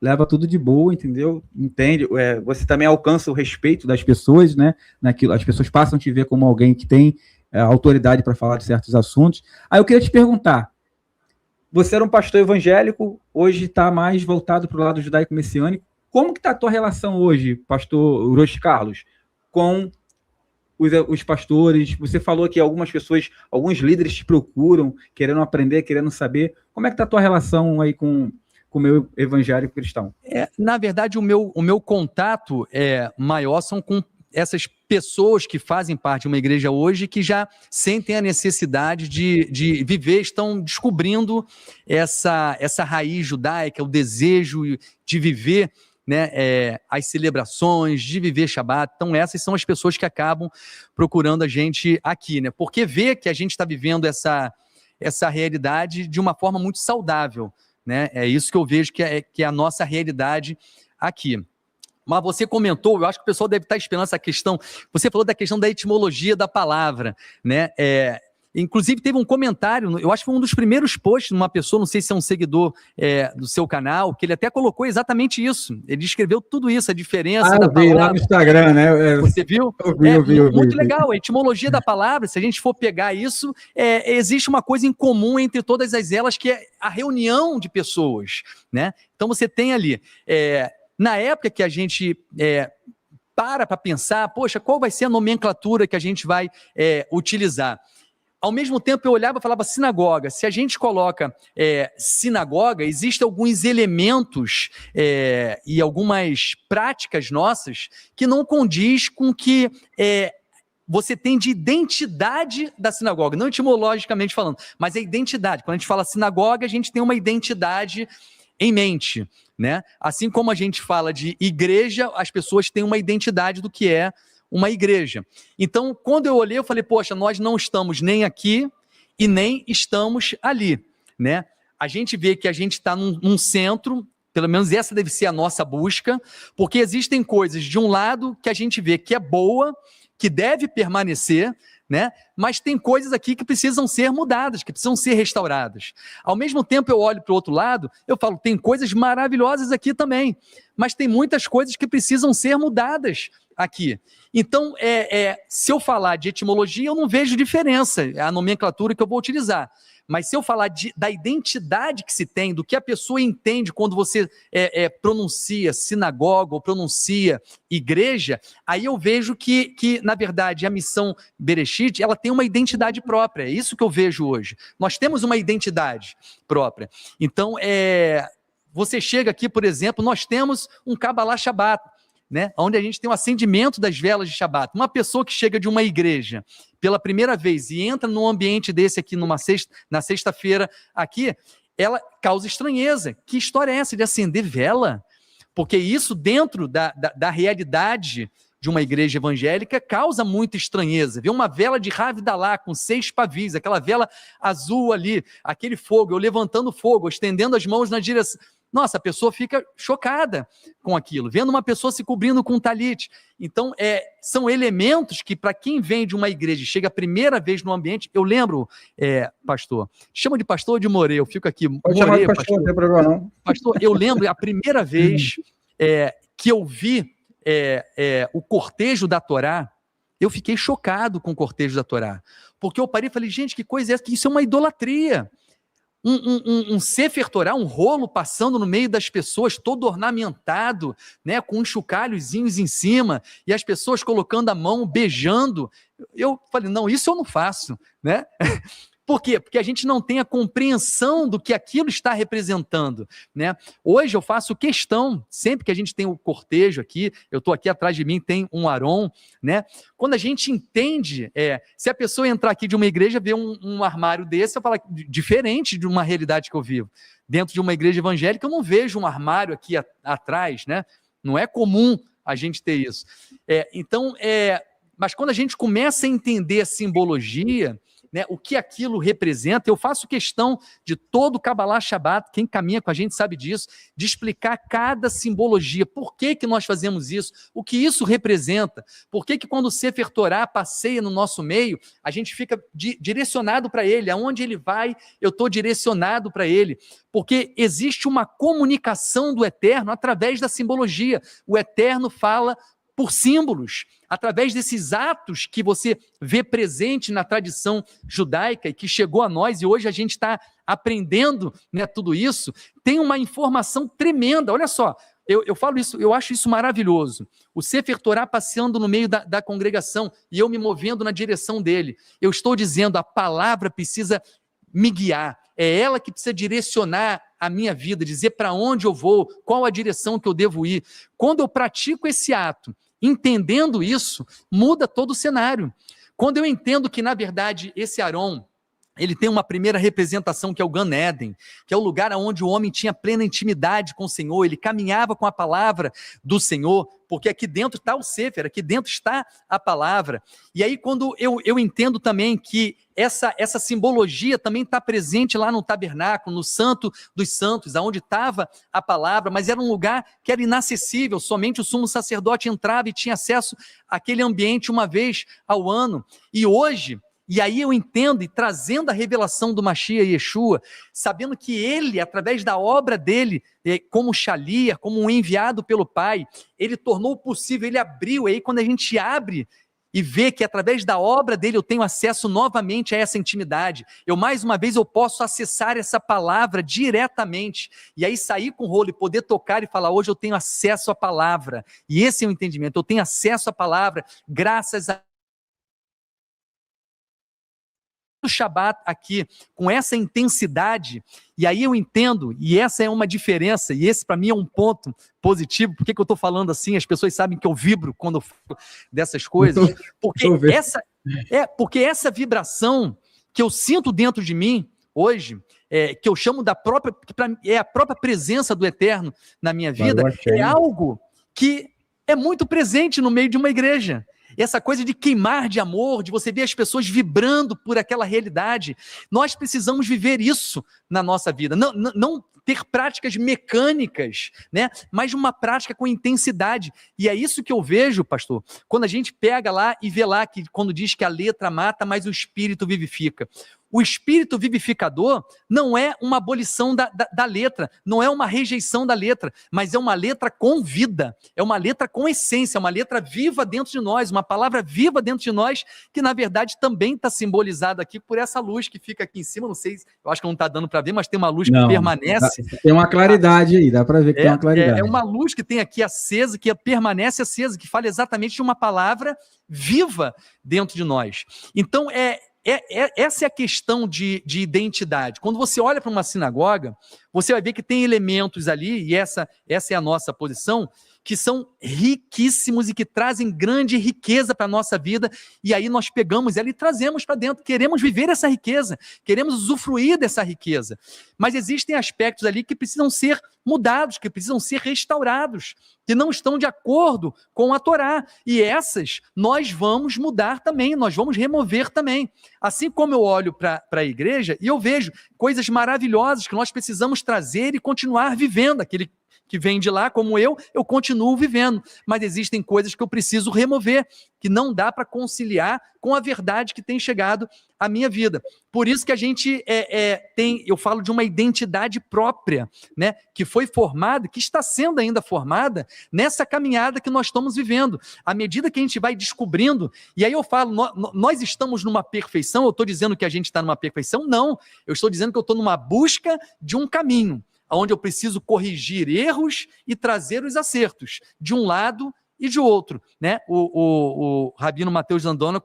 leva tudo de boa, entendeu? Entende? Você também alcança o respeito das pessoas, né? Naquilo, as pessoas passam a te ver como alguém que tem autoridade para falar de certos assuntos. Aí eu queria te perguntar, você era um pastor evangélico, hoje está mais voltado para o lado judaico-messiânico. Como que está a tua relação hoje, pastor Hiroshi Carlos, com os pastores? Você falou que algumas pessoas, alguns líderes te procuram, querendo aprender, querendo saber. Como é que está a tua relação aí com o meu evangélico cristão? Na verdade, o meu contato maior são com essas pessoas que fazem parte de uma igreja hoje, que já sentem a necessidade de viver, estão descobrindo essa raiz judaica, o desejo de viver, né, as celebrações, de viver Shabat. Então essas são as pessoas que acabam procurando a gente aqui, né? Porque vê que a gente está vivendo essa realidade de uma forma muito saudável, né? É isso que eu vejo que é a nossa realidade aqui. Mas você comentou, eu acho que o pessoal deve estar esperando essa questão, você falou da questão da etimologia da palavra, né? Inclusive teve um comentário, eu acho que foi um dos primeiros posts de uma pessoa, não sei se é um seguidor do seu canal, que ele até colocou exatamente isso. Ele escreveu tudo isso, a diferença da palavra. Lá no Instagram, né? Você viu? Eu vi. Muito legal, a etimologia da palavra, se a gente for pegar isso, existe uma coisa em comum entre todas elas, que é a reunião de pessoas, né? Então você tem ali, na época que a gente para pensar, poxa, qual vai ser a nomenclatura que a gente vai utilizar? Ao mesmo tempo, eu olhava e falava sinagoga. Se a gente coloca sinagoga, existem alguns elementos e algumas práticas nossas que não condiz com que você tem de identidade da sinagoga, não etimologicamente falando, mas a identidade. Quando a gente fala sinagoga, a gente tem uma identidade em mente, né? Assim como a gente fala de igreja, as pessoas têm uma identidade do que é uma igreja. Então, quando eu olhei, eu falei, poxa, nós não estamos nem aqui e nem estamos ali, né? A gente vê que a gente está num centro, pelo menos essa deve ser a nossa busca, porque existem coisas de um lado que a gente vê que é boa, que deve permanecer, né? Mas tem coisas aqui que precisam ser mudadas, que precisam ser restauradas. Ao mesmo tempo, eu olho para o outro lado, eu falo, tem coisas maravilhosas aqui também, mas tem muitas coisas que precisam ser mudadas aqui. Então, se eu falar de etimologia, eu não vejo diferença, é a nomenclatura que eu vou utilizar. Mas se eu falar da identidade que se tem, do que a pessoa entende quando você pronuncia sinagoga ou pronuncia igreja, aí eu vejo que na verdade, a missão Bereshit, ela tem uma identidade própria. É isso que eu vejo hoje. Nós temos uma identidade própria. Então, você chega aqui, por exemplo, nós temos um Kabbalah Shabbat, né, onde a gente tem o acendimento das velas de Shabat. Uma pessoa que chega de uma igreja pela primeira vez e entra num ambiente desse aqui na sexta-feira aqui, ela causa estranheza. Que história é essa de acender vela? Porque isso dentro da realidade de uma igreja evangélica causa muita estranheza. Ver uma vela de Havdalah com 6 pavis, aquela vela azul ali, aquele fogo, eu levantando fogo, estendendo as mãos na direção. Nossa, a pessoa fica chocada com aquilo, vendo uma pessoa se cobrindo com um talit. Então, são elementos que, para quem vem de uma igreja e chega a primeira vez no ambiente, eu lembro, pastor, chama de pastor ou de Morê, eu fico aqui, pode chamar de pastor, não tem problema não. Pastor, eu lembro a primeira vez que eu vi o cortejo da Torá, eu fiquei chocado com o cortejo da Torá, porque eu parei e falei, gente, que coisa é essa? Que isso é uma idolatria. Um Sefer Torá, um rolo passando no meio das pessoas, todo ornamentado, né, com uns chocalhozinhos em cima, e as pessoas colocando a mão, beijando. Eu falei, não, isso eu não faço, né? Por quê? Porque a gente não tem a compreensão do que aquilo está representando, né? Hoje eu faço questão, sempre que a gente tem o cortejo aqui, eu estou aqui atrás de mim, tem um Aron, né? Quando a gente entende, se a pessoa entrar aqui de uma igreja, ver um armário desse, eu falo, diferente de uma realidade que eu vivo. Dentro de uma igreja evangélica, eu não vejo um armário aqui atrás, né? Não é comum a gente ter isso. Mas quando a gente começa a entender a simbologia, né, o que aquilo representa, eu faço questão de todo o Kabbalah Shabbat, quem caminha com a gente sabe disso, de explicar cada simbologia, por que nós fazemos isso, o que isso representa, por que quando o Sefer Torá passeia no nosso meio, a gente fica direcionado para ele, aonde ele vai, eu estou direcionado para ele, porque existe uma comunicação do Eterno através da simbologia, o Eterno fala por símbolos, através desses atos que você vê presente na tradição judaica e que chegou a nós e hoje a gente está aprendendo, né, tudo isso, tem uma informação tremenda. Olha só, eu falo isso, eu acho isso maravilhoso. O Sefer Torá passeando no meio da congregação e eu me movendo na direção dele. Eu estou dizendo, a palavra precisa me guiar, é ela que precisa direcionar a minha vida, dizer para onde eu vou, qual a direção que eu devo ir. Quando eu pratico esse ato, entendendo isso, muda todo o cenário. Quando eu entendo que, na verdade, esse Aron, ele tem uma primeira representação que é o Gan Eden, que é o lugar onde o homem tinha plena intimidade com o Senhor, ele caminhava com a palavra do Senhor, porque aqui dentro está o Sefer, aqui dentro está a palavra. E aí quando eu entendo também que essa simbologia também está presente lá no tabernáculo, no Santo dos Santos, onde estava a palavra, mas era um lugar que era inacessível, somente o sumo sacerdote entrava e tinha acesso àquele ambiente uma vez ao ano. E hoje, e aí eu entendo, e trazendo a revelação do Mashiach Yeshua, sabendo que ele, através da obra dele, como Shalia, como um enviado pelo Pai, ele tornou possível, ele abriu, aí quando a gente abre e vê que através da obra dele eu tenho acesso novamente a essa intimidade, mais uma vez eu posso acessar essa palavra diretamente, e aí sair com o rolo e poder tocar e falar, hoje eu tenho acesso à palavra, e esse é o entendimento, eu tenho acesso à palavra, graças a o Shabat aqui com essa intensidade, e aí eu entendo, e essa é uma diferença, e esse para mim é um ponto positivo. Por que eu estou falando assim? As pessoas sabem que eu vibro quando eu falo dessas coisas, porque essa vibração que eu sinto dentro de mim hoje, que eu chamo da própria, é a própria presença do Eterno na minha vida, é algo que é muito presente no meio de uma igreja. Essa coisa de queimar de amor, de você ver as pessoas vibrando por aquela realidade. Nós precisamos viver isso na nossa vida. Não ter práticas mecânicas, né? Mas uma prática com intensidade. E é isso que eu vejo, pastor, quando a gente pega lá e vê lá, que quando diz que a letra mata, mas o espírito vivifica. O espírito vivificador não é uma abolição da letra, não é uma rejeição da letra, mas é uma letra com vida, é uma letra com essência, é uma letra viva dentro de nós, uma palavra viva dentro de nós, que na verdade também está simbolizada aqui por essa luz que fica aqui em cima. Não sei, eu acho que não está dando para ver, mas tem uma luz que permanece. Tem uma claridade aí, dá para ver que tem uma claridade. É uma luz que tem aqui acesa, que permanece acesa, que fala exatamente de uma palavra viva dentro de nós. Então, essa é a questão de identidade. Quando você olha para uma sinagoga, você vai ver que tem elementos ali, e essa é a nossa posição, que são riquíssimos e que trazem grande riqueza para a nossa vida, e aí nós pegamos ela e trazemos para dentro, queremos viver essa riqueza, queremos usufruir dessa riqueza, mas existem aspectos ali que precisam ser mudados, que precisam ser restaurados, que não estão de acordo com a Torá, e essas nós vamos mudar também, nós vamos remover também, assim como eu olho para a igreja e eu vejo coisas maravilhosas que nós precisamos trazer e continuar vivendo. Aquele que vem de lá, como eu continuo vivendo, mas existem coisas que eu preciso remover, que não dá para conciliar com a verdade que tem chegado à minha vida. Por isso que a gente eu falo de uma identidade própria, né, que foi formada, que está sendo ainda formada nessa caminhada que nós estamos vivendo. À medida que a gente vai descobrindo, e aí eu falo, nós estamos numa perfeição, eu estou dizendo que a gente está numa perfeição? Não, eu estou dizendo que eu estou numa busca de um caminho, onde eu preciso corrigir erros e trazer os acertos, de um lado e de outro, né? O Rabino Mateus Landona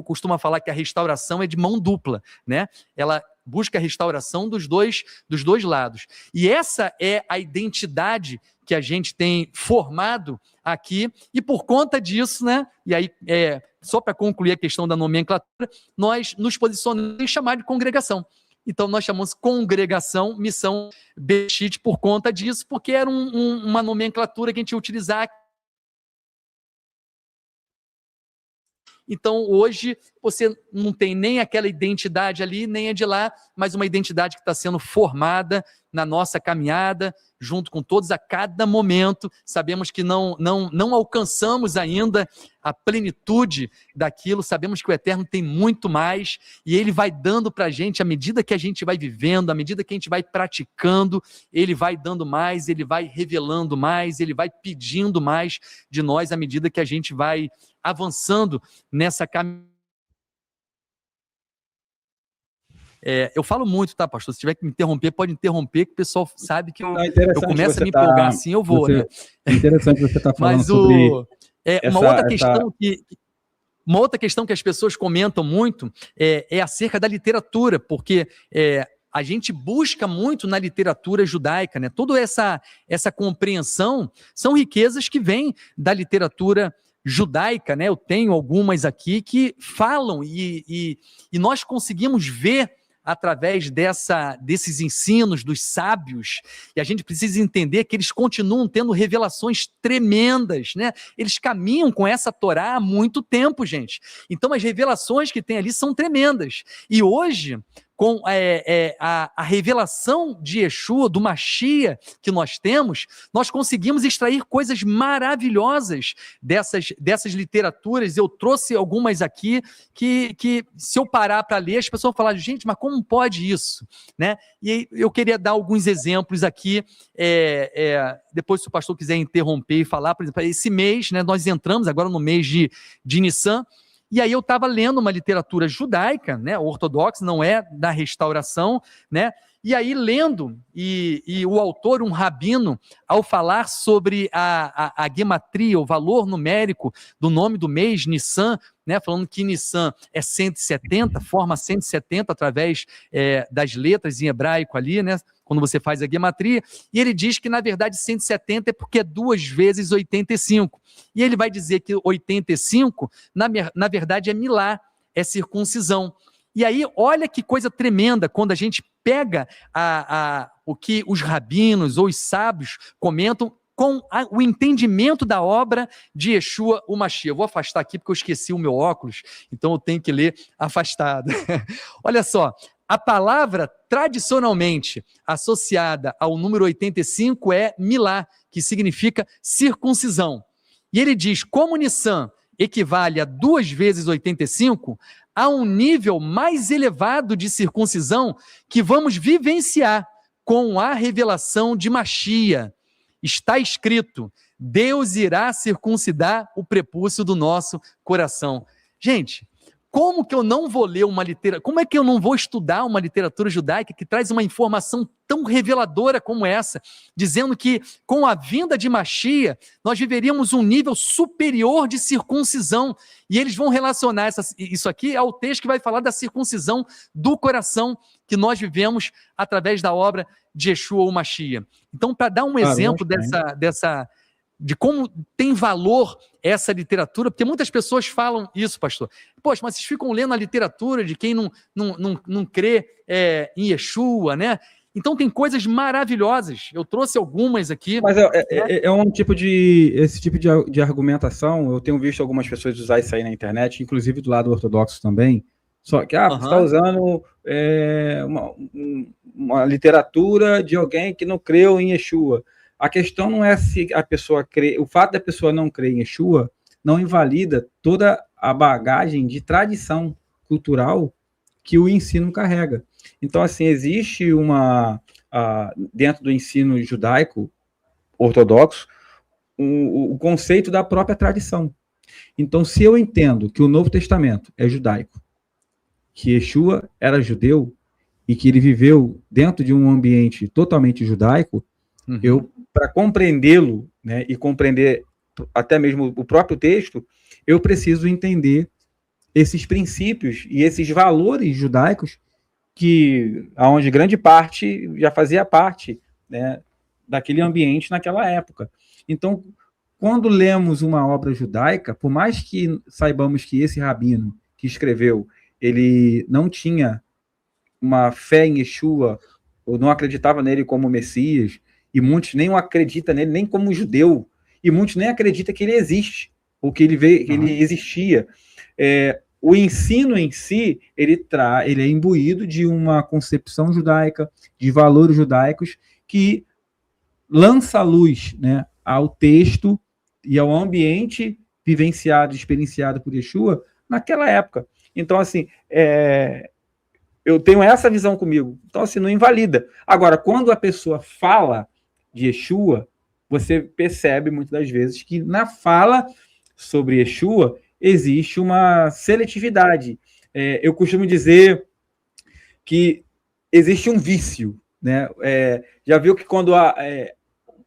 costuma falar que a restauração é de mão dupla, né? Ela busca a restauração dos dois lados. E essa é a identidade que a gente tem formado aqui, e por conta disso, né? E aí, só para concluir a questão da nomenclatura, nós nos posicionamos em chamar de congregação. Então, nós chamamos congregação, missão Bechit por conta disso, porque era uma nomenclatura que a gente ia utilizar. Então, hoje, você não tem nem aquela identidade ali, nem a de lá, mas uma identidade que está sendo formada na nossa caminhada, junto com todos a cada momento. Sabemos que não alcançamos ainda a plenitude daquilo, sabemos que o Eterno tem muito mais, e Ele vai dando para a gente, à medida que a gente vai vivendo, à medida que a gente vai praticando, Ele vai dando mais, Ele vai revelando mais, Ele vai pedindo mais de nós, à medida que a gente vai avançando nessa caminhada. Eu falo muito, tá, pastor? Se tiver que me interromper, pode interromper, que o pessoal sabe que eu começo a me empolgar assim, eu vou, né? É interessante você estar falando sobre uma outra questão que as pessoas comentam muito é acerca da literatura, porque a gente busca muito na literatura judaica, né? Toda essa compreensão são riquezas que vêm da literatura judaica, né? Eu tenho algumas aqui que falam e nós conseguimos ver através desses ensinos dos sábios, e a gente precisa entender que eles continuam tendo revelações tremendas, né? Eles caminham com essa Torá há muito tempo, gente. Então as revelações que tem ali são tremendas. E hoje, com a revelação de Yeshua, do Mashiach que nós temos, nós conseguimos extrair coisas maravilhosas dessas literaturas. Eu trouxe algumas aqui que se eu parar para ler, as pessoas vão falar, gente, mas como pode isso? Né? E eu queria dar alguns exemplos aqui, depois se o pastor quiser interromper e falar, por exemplo, esse mês, né, nós entramos agora no mês de Nissan, e aí eu estava lendo uma literatura judaica, né, ortodoxa, não é da restauração, né, e aí lendo, e o autor, um rabino, ao falar sobre a gematria, o valor numérico do nome do mês, Nissan, né, falando que Nissan é 170, forma 170 através das letras em hebraico ali, né, quando você faz a gematria, e ele diz que, na verdade, 170 é porque é 2 vezes 85. E ele vai dizer que 85, na verdade, é milá, é circuncisão. E aí, olha que coisa tremenda, quando a gente pega o que os rabinos ou os sábios comentam com o entendimento da obra de Yeshua o Mashiach. Eu vou afastar aqui porque eu esqueci o meu óculos, então eu tenho que ler afastado. Olha só, a palavra tradicionalmente associada ao número 85 é milá, que significa circuncisão. E ele diz, como Nissan equivale a 2 vezes 85, há um nível mais elevado de circuncisão que vamos vivenciar com a revelação de Mashiach. Está escrito, Deus irá circuncidar o prepúcio do nosso coração. Gente, como que eu não vou ler uma literatura, como é que eu não vou estudar uma literatura judaica que traz uma informação tão reveladora como essa, dizendo que com a vinda de Mashiach, nós viveríamos um nível superior de circuncisão, e eles vão relacionar isso aqui ao texto que vai falar da circuncisão do coração que nós vivemos através da obra de Yeshua o Mashiach. Então, para dar um exemplo de como tem valor essa literatura, porque muitas pessoas falam isso, pastor. Poxa, mas vocês ficam lendo a literatura de quem não crê em Yeshua, né? Então tem coisas maravilhosas. Eu trouxe algumas aqui. Mas esse tipo de argumentação, eu tenho visto algumas pessoas usar isso aí na internet, inclusive do lado ortodoxo também. Só que você está usando uma literatura de alguém que não creu em Yeshua. A questão não é se a pessoa crê, o fato da pessoa não crer em Yeshua não invalida toda a bagagem de tradição cultural que o ensino carrega. Então, assim, existe dentro do ensino judaico ortodoxo, o conceito da própria tradição. Então, se eu entendo que o Novo Testamento é judaico, que Yeshua era judeu e que ele viveu dentro de um ambiente totalmente judaico, eu, para compreendê-lo, né, e compreender até mesmo o próprio texto, eu preciso entender esses princípios e esses valores judaicos aonde grande parte já fazia parte, né, daquele ambiente naquela época. Então, quando lemos uma obra judaica, por mais que saibamos que esse rabino que escreveu, ele não tinha uma fé em Yeshua, ou não acreditava nele como Messias, e muitos nem acreditam nele nem como judeu, e muitos nem acreditam que ele existe, ou que ele existia. O ensino em si, ele é imbuído de uma concepção judaica, de valores judaicos, que lança a luz, né, ao texto e ao ambiente vivenciado, experienciado por Yeshua naquela época. Então, assim, eu tenho essa visão comigo. Então, assim, não invalida. Agora, quando a pessoa fala de Yeshua, você percebe muitas das vezes que na fala sobre Yeshua existe uma seletividade. Eu costumo dizer que existe um vício, né? Já viu que quando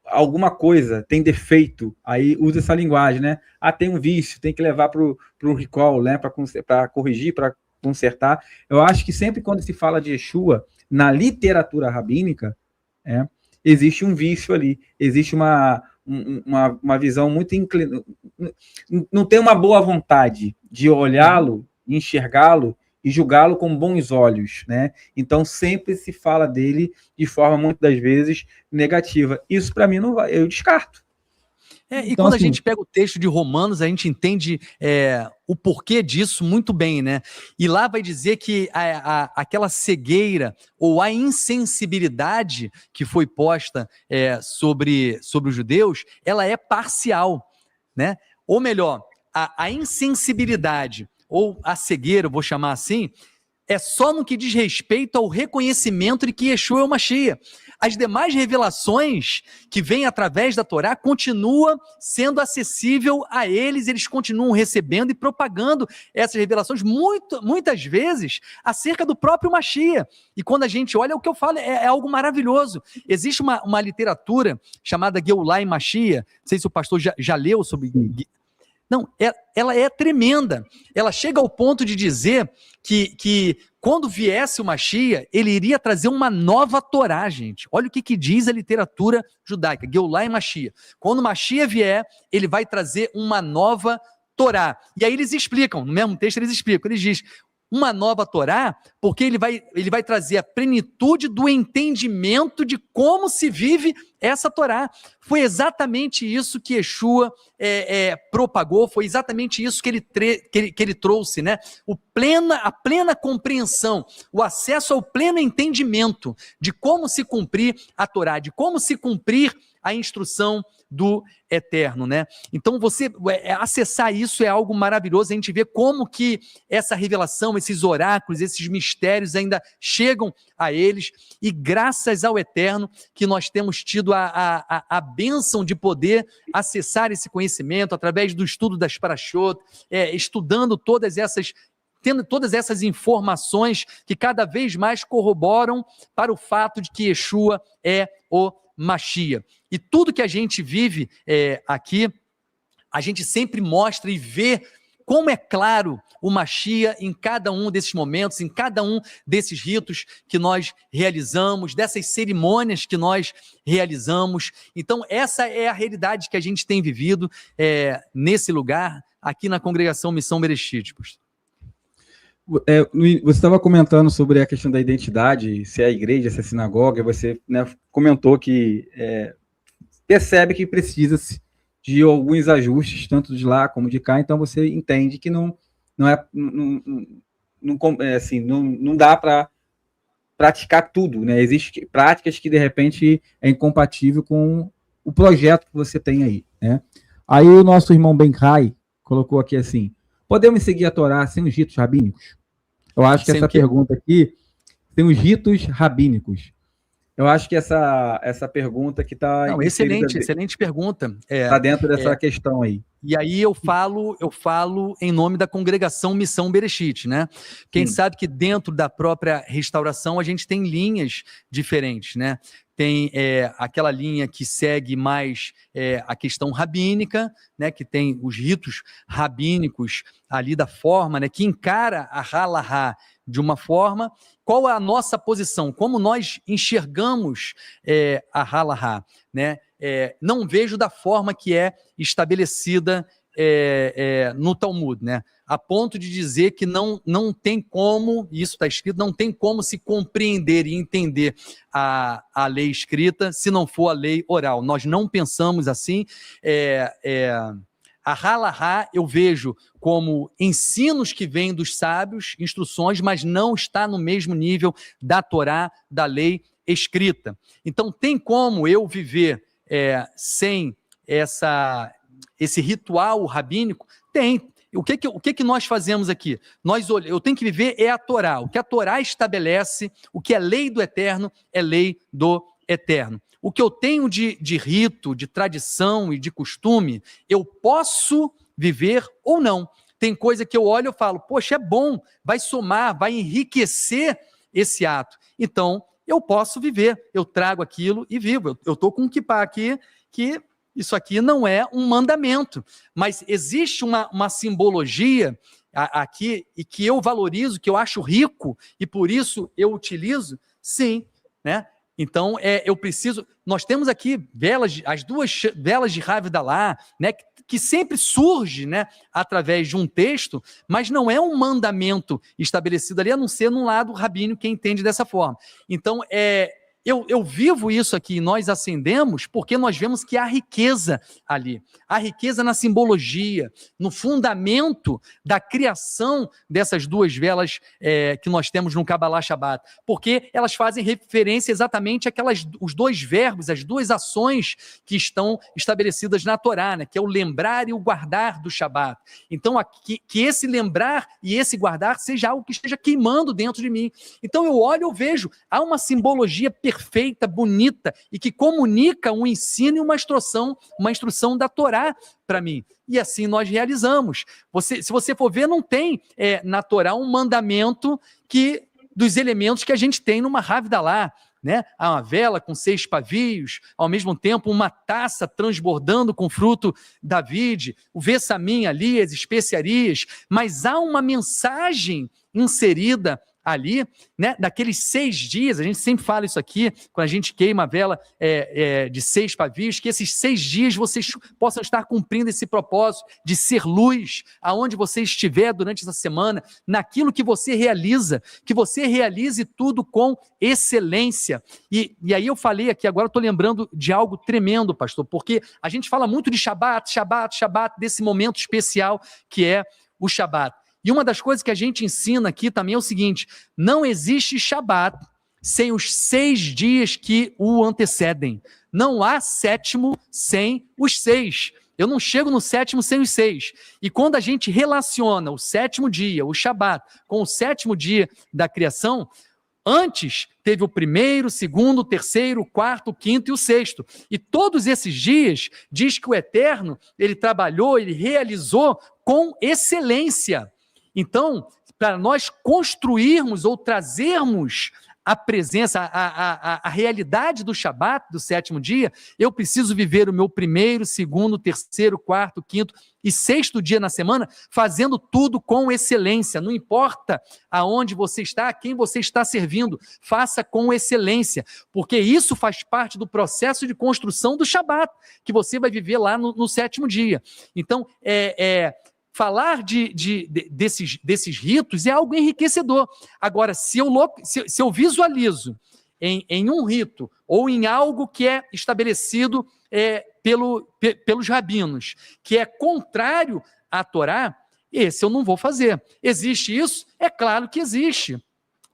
alguma coisa tem defeito, aí usa essa linguagem, né? Tem um vício, tem que levar para o recall, né? Para corrigir, para consertar. Eu acho que sempre quando se fala de Yeshua, na literatura rabínica, existe um vício ali, existe uma visão muito inclinada, não tem uma boa vontade de olhá-lo, enxergá-lo e julgá-lo com bons olhos, né? Então sempre se fala dele de forma muitas das vezes negativa. Isso para mim não vai, eu descarto. E então, quando assim, a gente pega o texto de Romanos, a gente entende o porquê disso muito bem, né? E lá vai dizer que aquela cegueira ou a insensibilidade que foi posta sobre os judeus, ela é parcial, né? Ou melhor, a insensibilidade ou a cegueira, eu vou chamar assim, é só no que diz respeito ao reconhecimento de que Yeshua é o Mashiach. As demais revelações que vêm através da Torá continuam sendo acessível a eles continuam recebendo e propagando essas revelações, muitas vezes, acerca do próprio Mashiach. E quando a gente olha, o que eu falo é algo maravilhoso. Existe uma literatura chamada Geulah e Mashiach, não sei se o pastor já leu sobre... Não, ela é tremenda. Ela chega ao ponto de dizer que quando viesse o Mashiach, ele iria trazer uma nova Torá, gente. Olha o que diz a literatura judaica, Geulá e Mashiach. Quando o Mashiach vier, ele vai trazer uma nova Torá. E aí eles explicam, no mesmo texto eles explicam, eles dizem, uma nova Torá, porque ele vai trazer a plenitude do entendimento de como se vive essa Torá. Foi exatamente isso que Yeshua propagou, foi exatamente isso que ele trouxe, né? A plena compreensão, o acesso ao pleno entendimento de como se cumprir a Torá, de como se cumprir a instrução do Eterno, né? Então acessar isso é algo maravilhoso, a gente vê como que essa revelação, esses oráculos, esses mistérios ainda chegam a eles, e graças ao Eterno que nós temos tido a bênção de poder acessar esse conhecimento através do estudo das Parashot, estudando tendo todas essas informações que cada vez mais corroboram para o fato de que Yeshua é o Mashiach. E tudo que a gente vive aqui, a gente sempre mostra e vê como é claro o Mashiach em cada um desses momentos, em cada um desses ritos que nós realizamos, dessas cerimônias que nós realizamos. Então, essa é a realidade que a gente tem vivido nesse lugar, aqui na Congregação Missão Bereshit. Você estava comentando sobre a questão da identidade, se é a igreja, se é a sinagoga, você, né, comentou que percebe que precisa de alguns ajustes, tanto de lá como de cá, então você entende que não dá para praticar tudo, né? Existem práticas que, de repente, é incompatível com o projeto que você tem aí, né? Aí o nosso irmão Benkai colocou aqui assim, podemos seguir a Torá sem os ritos rabínicos? Eu acho que essa pergunta aqui tem os ritos rabínicos. Eu acho que essa pergunta que está... Excelente pergunta. Está dentro dessa questão aí. E aí eu falo em nome da Congregação Missão Bereshit, né? Quem sabe que dentro da própria restauração a gente tem linhas diferentes, né? Tem aquela linha que segue mais a questão rabínica, né? Que tem os ritos rabínicos ali da forma, né? Que encara a halahá de uma forma. Qual é a nossa posição? Como nós enxergamos a halahá, né? Não vejo da forma que é estabelecida no Talmud, né? A ponto de dizer que não tem como, isso está escrito, não tem como se compreender e entender a lei escrita se não for a lei oral. Nós não pensamos assim. A halahá eu vejo como ensinos que vêm dos sábios, instruções, mas não está no mesmo nível da Torá, da lei escrita. Então, tem como eu viver sem esse ritual rabínico? Tem. O que nós fazemos aqui? Eu tenho que viver a Torá. O que a Torá estabelece, o que é lei do Eterno, é lei do Eterno. O que eu tenho de rito, de tradição e de costume, eu posso viver ou não. Tem coisa que eu olho e falo, poxa, é bom, vai somar, vai enriquecer esse ato. Então, eu posso viver, eu trago aquilo e vivo. Eu estou com um kippá aqui, que isso aqui não é um mandamento, mas existe uma simbologia aqui e que eu valorizo, que eu acho rico e por isso eu utilizo, sim, né? Então, eu preciso... Nós temos aqui as duas velas de Havdalah, né, que sempre surge, né, através de um texto, mas não é um mandamento estabelecido ali, a não ser num lado rabínico que entende dessa forma. Então, eu vivo isso aqui, nós acendemos, porque nós vemos que há riqueza ali, há riqueza na simbologia, no fundamento da criação dessas duas velas que nós temos no Kabbalah Shabbat, porque elas fazem referência exatamente os dois verbos, as duas ações que estão estabelecidas na Torá, né, que é o lembrar e o guardar do Shabbat. Então, que esse lembrar e esse guardar seja algo que esteja queimando dentro de mim. Então, eu olho, eu vejo, há uma simbologia perfeita, bonita, e que comunica um ensino e uma instrução da Torá para mim. E assim nós realizamos. Se você for ver, não tem na Torá um mandamento dos elementos que a gente tem numa Havdalah. né? Há uma vela com 6 pavios, ao mesmo tempo uma taça transbordando com fruto da vide, o vessamim ali, as especiarias, mas há uma mensagem inserida ali, né, daqueles 6 dias, a gente sempre fala isso aqui, quando a gente queima a vela de 6 pavios, que esses 6 dias vocês possam estar cumprindo esse propósito de ser luz, aonde você estiver durante essa semana, naquilo que você realiza, que você realize tudo com excelência. E aí eu falei aqui, agora eu estou lembrando de algo tremendo, pastor, porque a gente fala muito de Shabat, desse momento especial que é o Shabat. E uma das coisas que a gente ensina aqui também é o seguinte: não existe Shabat sem os 6 dias que o antecedem. Não há 7º sem os 6. Eu não chego no 7º sem os 6. E quando a gente relaciona o 7º dia, o Shabat, com o 7º dia da criação, antes teve o 1º, 2º, 3º, 4º, 5º e o 6º. E todos esses dias diz que o Eterno, ele trabalhou, ele realizou com excelência. Então, para nós construirmos ou trazermos a presença, a realidade do Shabat, do 7º dia, eu preciso viver o meu 1º, 2º, 3º, 4º, 5º e 6º dia na semana, fazendo tudo com excelência. Não importa aonde você está, a quem você está servindo, faça com excelência, porque isso faz parte do processo de construção do Shabat, que você vai viver lá no 7º dia. Então, falar desses ritos é algo enriquecedor. Agora, se eu visualizo em um rito ou em algo que é estabelecido pelos rabinos, que é contrário à Torá, esse eu não vou fazer. Existe isso? É claro que existe,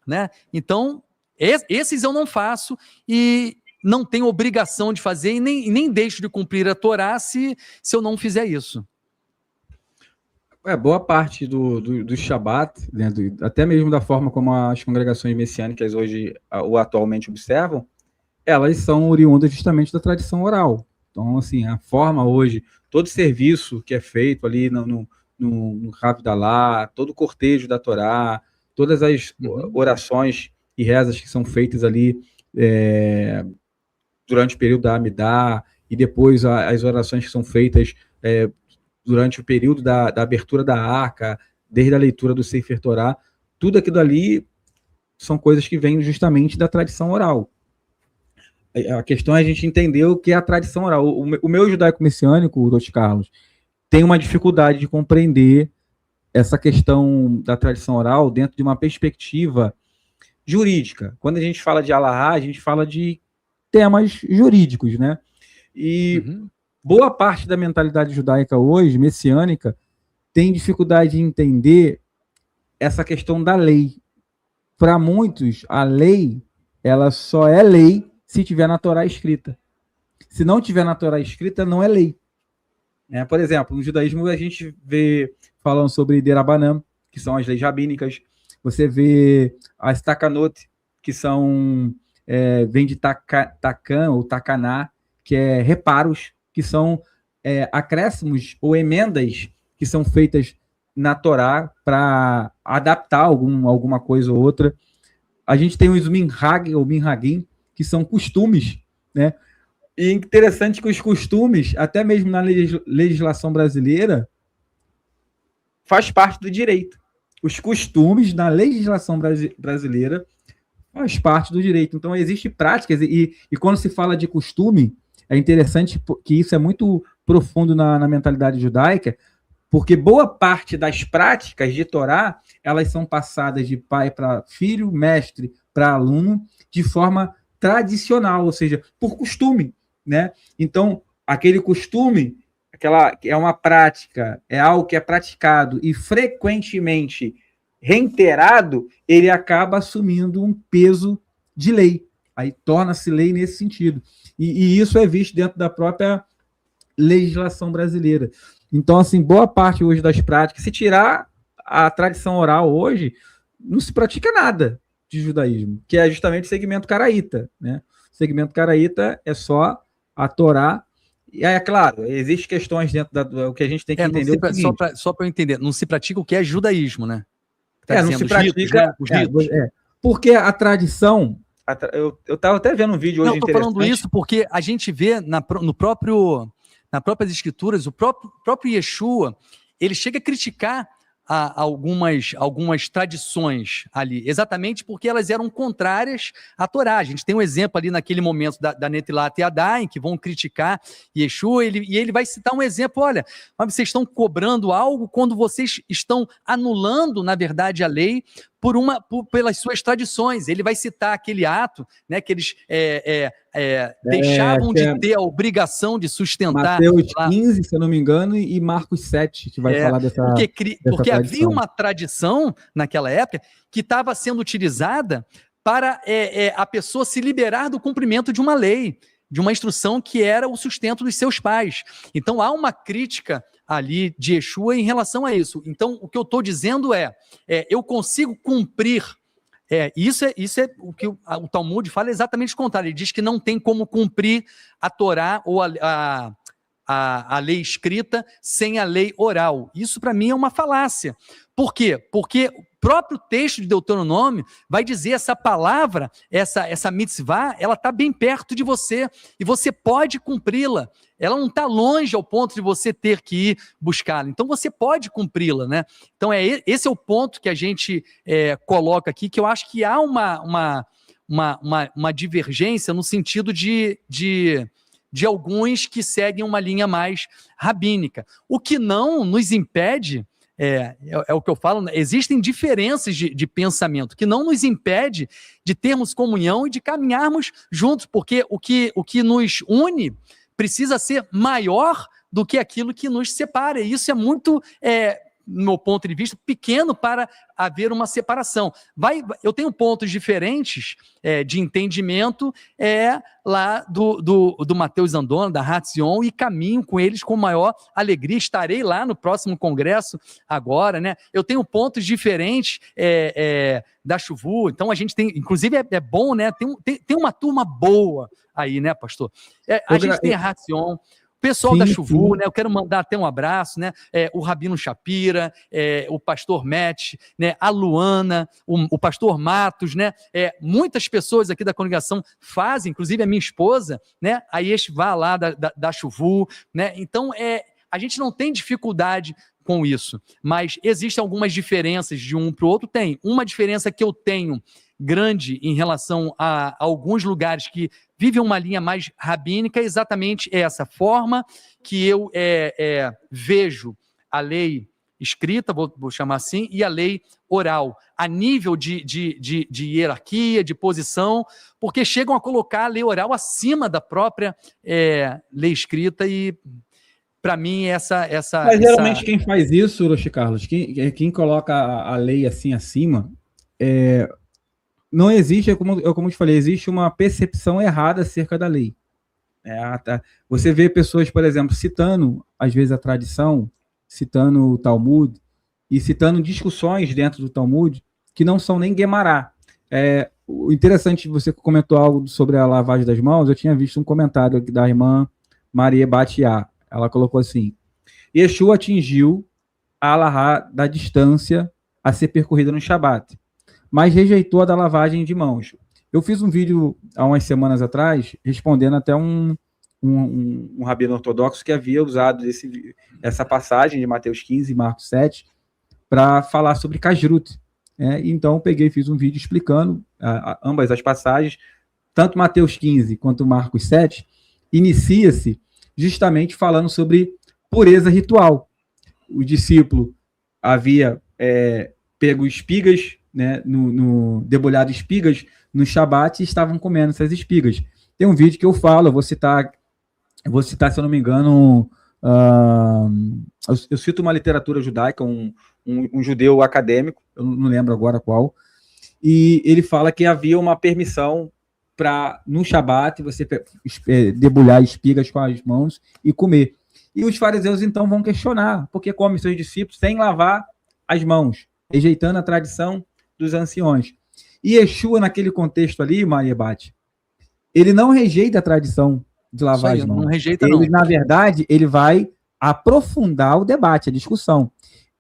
né? Então, esses eu não faço e não tenho obrigação de fazer e nem deixo de cumprir a Torá se eu não fizer isso. Boa parte do Shabat, né, até mesmo da forma como as congregações messiânicas hoje ou atualmente observam, elas são oriundas justamente da tradição oral. Então, assim, a forma hoje, todo serviço que é feito ali no Havdalah, todo o cortejo da Torá, todas as orações e rezas que são feitas ali durante o período da Amidah, e depois as orações que são feitas durante o período da abertura da arca, desde a leitura do Sefer Torá, tudo aquilo ali são coisas que vêm justamente da tradição oral. A questão é a gente entender o que é a tradição oral. O meu judaico-messiânico, o Dr. Carlos, tem uma dificuldade de compreender essa questão da tradição oral dentro de uma perspectiva jurídica. Quando a gente fala de Alahá, a gente fala de temas jurídicos, né? E boa parte da mentalidade judaica hoje, messiânica, tem dificuldade de entender essa questão da lei. Para muitos, a lei, ela só é lei se tiver na Torá escrita. Se não tiver na Torá escrita, não é lei. Por exemplo, no judaísmo a gente vê falando sobre Derabanan, que são as leis rabínicas. Você vê as Takanot, que vem de Takan ou Takaná, que é reparos, que são acréscimos ou emendas que são feitas na Torá para adaptar alguma coisa ou outra. A gente tem os minhag ou minhagim, que são costumes, né? E interessante que os costumes, até mesmo na legislação brasileira, faz parte do direito. Os costumes na legislação brasileira faz parte do direito. Então, existem práticas, e quando se fala de costume, é interessante que isso é muito profundo na mentalidade judaica, porque boa parte das práticas de Torá, elas são passadas de pai para filho, mestre para aluno, de forma tradicional, ou seja, por costume, né? Então, aquele costume, é uma prática, é algo que é praticado e frequentemente reiterado, ele acaba assumindo um peso de lei. Aí torna-se lei nesse sentido. E isso é visto dentro da própria legislação brasileira. Então, assim, boa parte hoje das práticas, se tirar a tradição oral hoje, não se pratica nada de judaísmo, que é justamente o segmento caraíta, né? O segmento caraíta é só a Torá. E aí, é claro, existem questões dentro do que a gente tem que entender. Só para eu entender, não se pratica o que é judaísmo, né? Não se pratica. Porque a tradição Eu estava até vendo um vídeo hoje interessante. Eu estou falando isso porque a gente vê nas próprias escrituras, o próprio Yeshua, ele chega a criticar algumas tradições ali, exatamente porque elas eram contrárias à Torá. A gente tem um exemplo ali naquele momento da Netilat e Adaim, que vão criticar Yeshua, e ele vai citar um exemplo: olha, mas vocês estão cobrando algo quando vocês estão anulando, na verdade, a lei pelas suas tradições. Ele vai citar aquele ato, né, que eles deixavam de ter a obrigação de sustentar. Mateus 15, se eu não me engano, e Marcos 7, que vai falar dessa porque havia uma tradição naquela época que estava sendo utilizada para a pessoa se liberar do cumprimento de uma lei, de uma instrução que era o sustento dos seus pais. Então há uma crítica ali de Yeshua em relação a isso. Então o que eu estou dizendo eu consigo cumprir. Isso é o que o Talmud fala, exatamente o contrário. Ele diz que não tem como cumprir a Torá ou a lei escrita sem a lei oral. Isso para mim é uma falácia. Por quê? Porque o próprio texto de Deuteronômio vai dizer essa palavra, essa mitzvah, ela está bem perto de você e você pode cumpri-la. Ela não está longe ao ponto de você ter que ir buscá-la. Então você pode cumpri-la, né? Então esse é o ponto que a gente coloca aqui, que eu acho que há uma divergência no sentido de alguns que seguem uma linha mais rabínica. O que não nos impede, é o que eu falo, existem diferenças de pensamento, que não nos impede de termos comunhão e de caminharmos juntos, porque o que nos une precisa ser maior do que aquilo que nos separa. E isso é muito, no meu ponto de vista, pequeno para haver uma separação. Eu tenho pontos diferentes de entendimento lá do Mateus Andona, da Hatzion, e caminho com eles com maior alegria. Estarei lá no próximo congresso agora, né? Eu tenho pontos diferentes da Chuvu, então a gente tem, inclusive é bom, né? Tem uma turma boa aí, né, pastor? A gente tem a Hatzion, pessoal da Chuvu, né? Eu quero mandar até um abraço, né? O Rabino Shapira, o pastor Matt, né? A Luana, o pastor Matos, né? Muitas pessoas aqui da congregação fazem, inclusive a minha esposa, né? A Yeshivá lá da Chuvu, né? Então, a gente não tem dificuldade com isso, mas existem algumas diferenças de um para o outro. Tem uma diferença que eu tenho grande em relação a alguns lugares que vivem uma linha mais rabínica, exatamente essa forma que eu vejo a lei escrita, vou chamar assim, e a lei oral, a nível de hierarquia, de posição, porque chegam a colocar a lei oral acima da própria lei escrita, e para mim Mas geralmente quem faz isso, Roxy Carlos, quem coloca a lei assim acima, não existe, como eu te falei, existe uma percepção errada acerca da lei. Você vê pessoas, por exemplo, citando, às vezes, a tradição, citando o Talmud, e citando discussões dentro do Talmud, que não são nem Guemará. O interessante, você comentou algo sobre a lavagem das mãos, eu tinha visto um comentário da irmã Maria Batiá. Ela colocou assim: Yeshua atingiu a alahá da distância a ser percorrida no Shabat, mas rejeitou a da lavagem de mãos. Eu fiz um vídeo há umas semanas atrás, respondendo até um rabino ortodoxo que havia usado essa passagem de Mateus 15 e Marcos 7 para falar sobre Kashrut. Então, peguei e fiz um vídeo explicando ambas as passagens, tanto Mateus 15 quanto Marcos 7, inicia-se justamente falando sobre pureza ritual. O discípulo havia pego espigas, né, debulhado espigas no Shabat, e estavam comendo essas espigas. Tem um vídeo que eu falo, eu vou citar, se eu não me engano, eu cito uma literatura judaica, um judeu acadêmico, eu não lembro agora qual, e ele fala que havia uma permissão para, no Shabat, você debulhar espigas com as mãos e comer. E os fariseus, então, vão questionar, porque comem seus discípulos sem lavar as mãos, rejeitando a tradição dos anciões. E Yeshua, naquele contexto ali, Maria Bate, ele não rejeita a tradição de lavar as mãos. Não rejeita, ele, na verdade, ele vai aprofundar o debate, a discussão.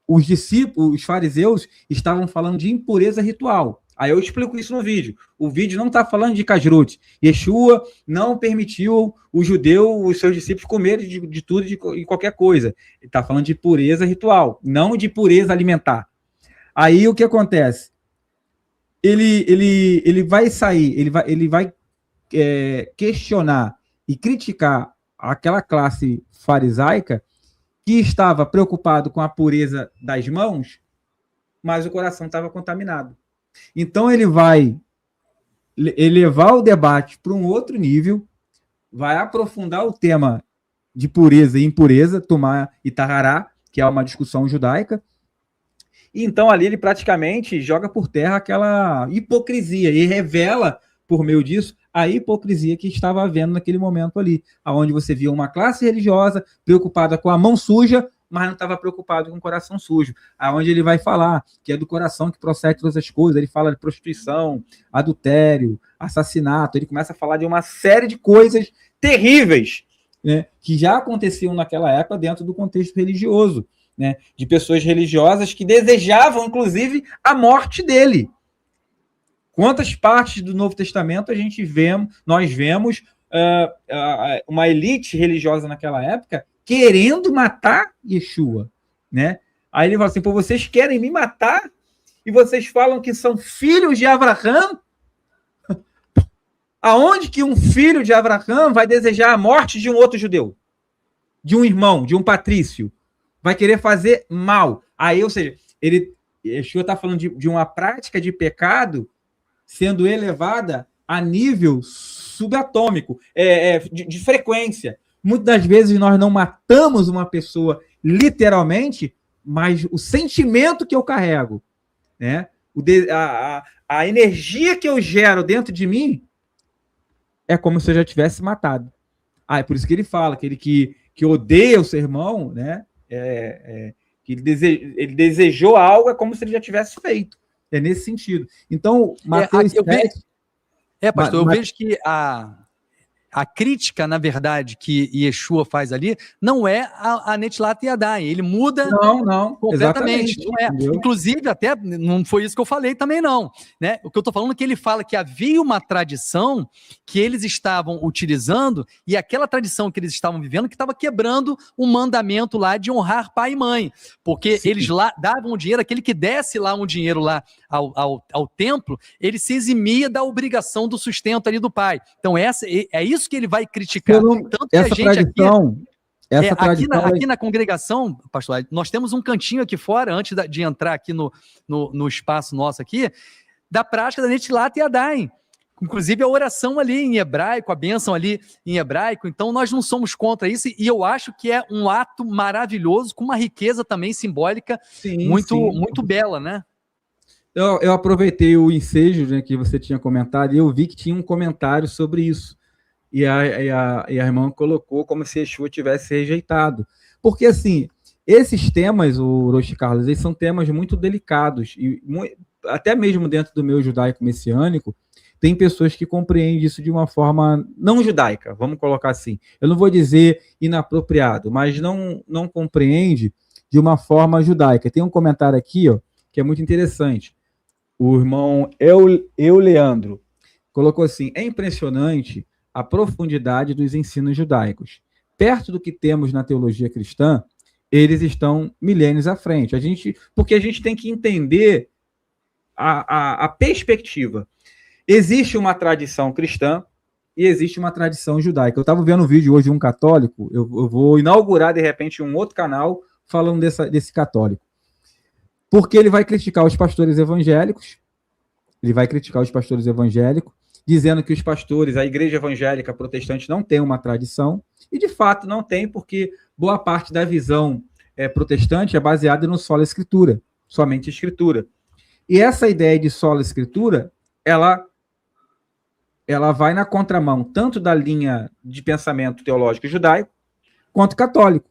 Os discípulos, os fariseus, estavam falando de impureza ritual. Aí eu explico isso no vídeo. O vídeo não está falando de kashrut. Yeshua não permitiu o judeu, os seus discípulos, comerem de tudo e qualquer coisa. Ele está falando de pureza ritual, não de pureza alimentar. Aí o que acontece? Ele vai sair, ele vai questionar e criticar aquela classe farisaica que estava preocupado com a pureza das mãos, mas o coração estava contaminado. Então ele vai elevar o debate para um outro nível, vai aprofundar o tema de pureza e impureza, Tumá e Tahará, que é uma discussão judaica. E então ali ele praticamente joga por terra aquela hipocrisia e revela, por meio disso, a hipocrisia que estava havendo naquele momento ali, onde você via uma classe religiosa preocupada com a mão suja, mas não estava preocupado com o coração sujo. Aonde ele vai falar que é do coração que procede todas as coisas. Ele fala de prostituição, adultério, assassinato. Ele começa a falar de uma série de coisas terríveis, né, que já aconteciam naquela época dentro do contexto religioso, né, de pessoas religiosas que desejavam, inclusive, a morte dele. Quantas partes do Novo Testamento nós vemos uma elite religiosa naquela época querendo matar Yeshua, né? Aí ele fala assim, pô, vocês querem me matar? E vocês falam que são filhos de Abraão? Aonde que um filho de Abraão vai desejar a morte de um outro judeu? De um irmão, de um patrício? Vai querer fazer mal. Aí, ou seja, Yeshua está falando de uma prática de pecado sendo elevada a nível subatômico, de frequência. Muitas das vezes nós não matamos uma pessoa literalmente, mas o sentimento que eu carrego, né? A energia que eu gero dentro de mim é como se eu já tivesse matado. É por isso que ele fala que ele que odeia o seu irmão, né? Que ele desejou algo, é como se ele já tivesse feito. É nesse sentido. Então, Mateus 7... pastor, eu vejo que a crítica, na verdade, que Yeshua faz ali, não é a Netilat Yadayim. Ele muda completamente. Não é. Inclusive, até não foi isso que eu falei também, não. Né? O que eu estou falando é que ele fala que havia uma tradição que eles estavam utilizando e aquela tradição que eles estavam vivendo que estava quebrando o mandamento lá de honrar pai e mãe. Porque eles lá davam dinheiro, aquele que desse lá um dinheiro lá ao templo, ele se eximia da obrigação do sustento ali do pai. Então, é isso que ele vai criticar. Tanto que essa a gente tradição, aqui na congregação, pastor, nós temos um cantinho aqui fora, antes de entrar aqui no espaço nosso aqui, da prática da Netilat Yadayim. Inclusive a oração ali em hebraico, a bênção ali em hebraico. Então nós não somos contra isso e eu acho que é um ato maravilhoso, com uma riqueza também simbólica muito bela, né? Eu aproveitei o ensejo, né, que você tinha comentado e eu vi que tinha um comentário sobre isso. E a irmã colocou como se Yeshua tivesse rejeitado. Porque, assim, esses temas, o Rosh Carlos, eles são temas muito delicados. E até mesmo dentro do meu judaico messiânico, tem pessoas que compreendem isso de uma forma não judaica, vamos colocar assim. Eu não vou dizer inapropriado, mas não compreende de uma forma judaica. Tem um comentário aqui, ó, que é muito interessante. O irmão Leandro colocou assim, é impressionante a profundidade dos ensinos judaicos. Perto do que temos na teologia cristã, eles estão milênios à frente. Porque a gente tem que entender a perspectiva. Existe uma tradição cristã e existe uma tradição judaica. Eu estava vendo um vídeo hoje de um católico, eu vou inaugurar, de repente, um outro canal falando desse católico. Porque ele vai criticar os pastores evangélicos, dizendo que os pastores, a igreja evangélica protestante não tem uma tradição, e de fato não tem, porque boa parte da visão protestante é baseada no sola escritura, somente escritura. E essa ideia de sola escritura, ela vai na contramão tanto da linha de pensamento teológico judaico, quanto católico.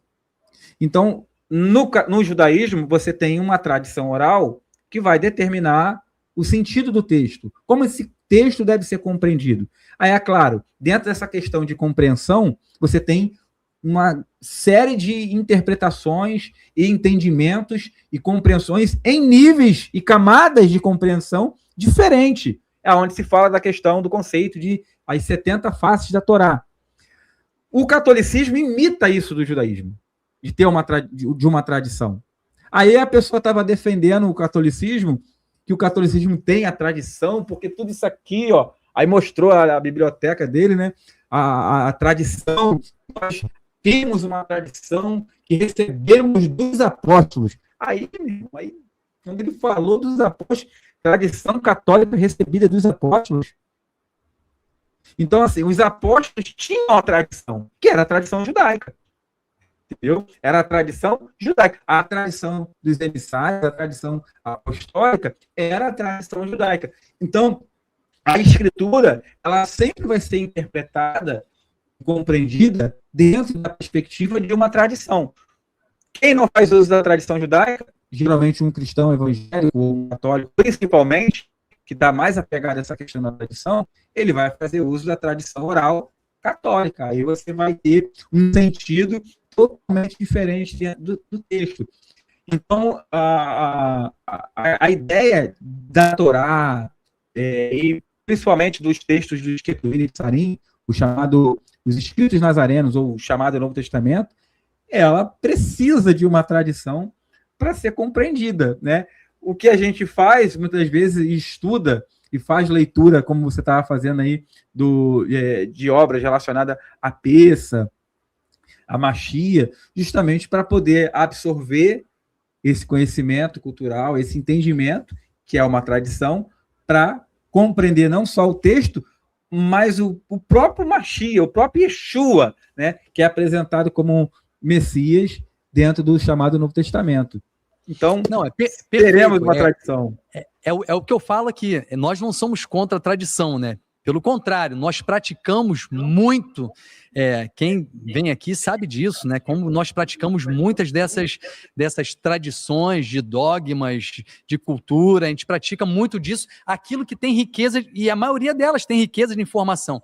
Então, no judaísmo, você tem uma tradição oral que vai determinar o sentido do texto, como esse texto deve ser compreendido. Aí, é claro, dentro dessa questão de compreensão, você tem uma série de interpretações e entendimentos e compreensões em níveis e camadas de compreensão diferente. É onde se fala da questão do conceito de as 70 faces da Torá. O catolicismo imita isso do judaísmo, de ter uma tradição. Aí a pessoa estava defendendo o catolicismo, que o catolicismo tem a tradição, porque tudo isso aqui, ó, aí mostrou a biblioteca dele, né? A tradição, nós temos uma tradição que recebemos dos apóstolos. Aí, quando ele falou dos apóstolos, tradição católica recebida dos apóstolos. Então, assim, os apóstolos tinham a tradição, que era a tradição judaica. Entendeu? Era a tradição judaica. A tradição dos emissários, a tradição apostólica, era a tradição judaica. Então, a escritura, ela sempre vai ser interpretada, compreendida, dentro da perspectiva de uma tradição. Quem não faz uso da tradição judaica, geralmente um cristão evangélico ou um católico, principalmente, que está mais apegado a essa questão da tradição, ele vai fazer uso da tradição oral católica. Aí você vai ter um sentido totalmente diferente do texto. Então, a ideia da Torá, e principalmente dos textos dos Ketuvim e Tzarim, os escritos nazarenos, ou o chamado Novo Testamento, ela precisa de uma tradição para ser compreendida, né? O que a gente faz, muitas vezes, estuda e faz leitura, como você estava fazendo aí, de obras relacionadas à peça, a machia, justamente para poder absorver esse conhecimento cultural, esse entendimento, que é uma tradição, para compreender não só o texto, mas o próprio Machia, o próprio Yeshua, né, que é apresentado como Messias dentro do chamado Novo Testamento. Então, teremos uma tradição. É o que eu falo aqui, nós não somos contra a tradição, né? Pelo contrário, nós praticamos muito, quem vem aqui sabe disso, né? Como nós praticamos muitas dessas tradições, de dogmas, de cultura, a gente pratica muito disso, aquilo que tem riqueza, e a maioria delas tem riqueza de informação.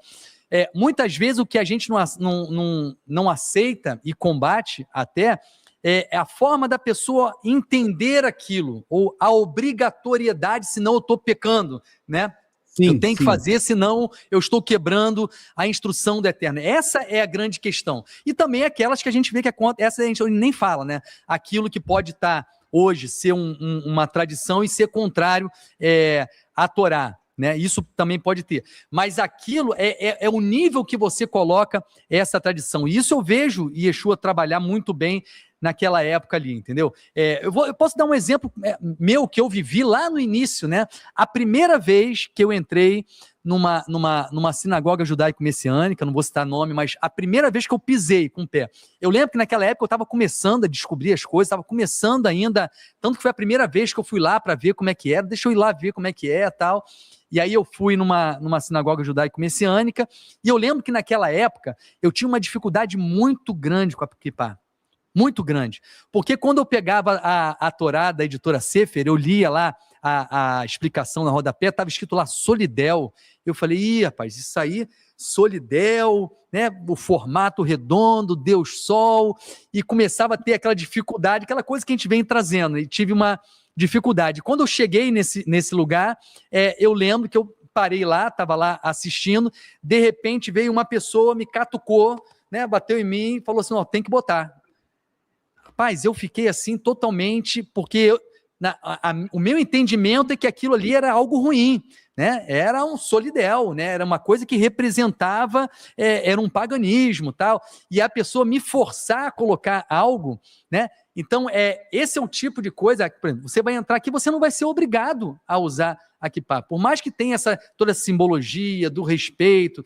Muitas vezes o que a gente não aceita e combate até é a forma da pessoa entender aquilo, ou a obrigatoriedade, senão eu estou pecando, né? Sim, eu tenho que fazer, senão eu estou quebrando a instrução do Eterno. Essa é a grande questão. E também aquelas que a gente vê que essa a gente nem fala, né? Aquilo que pode estar hoje, ser uma tradição e ser contrário à Torá. Né? Isso também pode ter. Mas aquilo é o nível que você coloca essa tradição. E isso eu vejo Yeshua trabalhar muito bem naquela época ali, entendeu? Eu posso dar um exemplo meu que eu vivi lá no início, né? A primeira vez que eu entrei numa sinagoga judaico-messiânica, não vou citar nome, mas a primeira vez que eu pisei com o pé. Eu lembro que naquela época eu estava começando a descobrir as coisas, estava começando ainda, tanto que foi a primeira vez que eu fui lá para ver como é que era, deixa eu ir lá ver como é que é e tal. E aí eu fui numa sinagoga judaico-messiânica, e eu lembro que naquela época eu tinha uma dificuldade muito grande com a kippá. Muito grande, porque quando eu pegava a Torá da editora Sefer, eu lia lá a explicação na rodapé, estava escrito lá Solidel, eu falei, rapaz, isso aí, Solidel, né, o formato redondo, Deus Sol, e começava a ter aquela dificuldade, aquela coisa que a gente vem trazendo, e tive uma dificuldade. Quando eu cheguei nesse lugar, eu lembro que eu parei lá, estava lá assistindo, de repente veio uma pessoa, me catucou, né, bateu em mim e falou assim, tem que botar. Rapaz, eu fiquei assim totalmente, porque o meu entendimento é que aquilo ali era algo ruim, né? Era um solidel, né? Era uma coisa que representava, era um paganismo, tal, e a pessoa me forçar a colocar algo, né? Então, esse é o tipo de coisa, por exemplo, você vai entrar aqui, você não vai ser obrigado a usar a kippá. Por mais que tenha toda essa simbologia do respeito,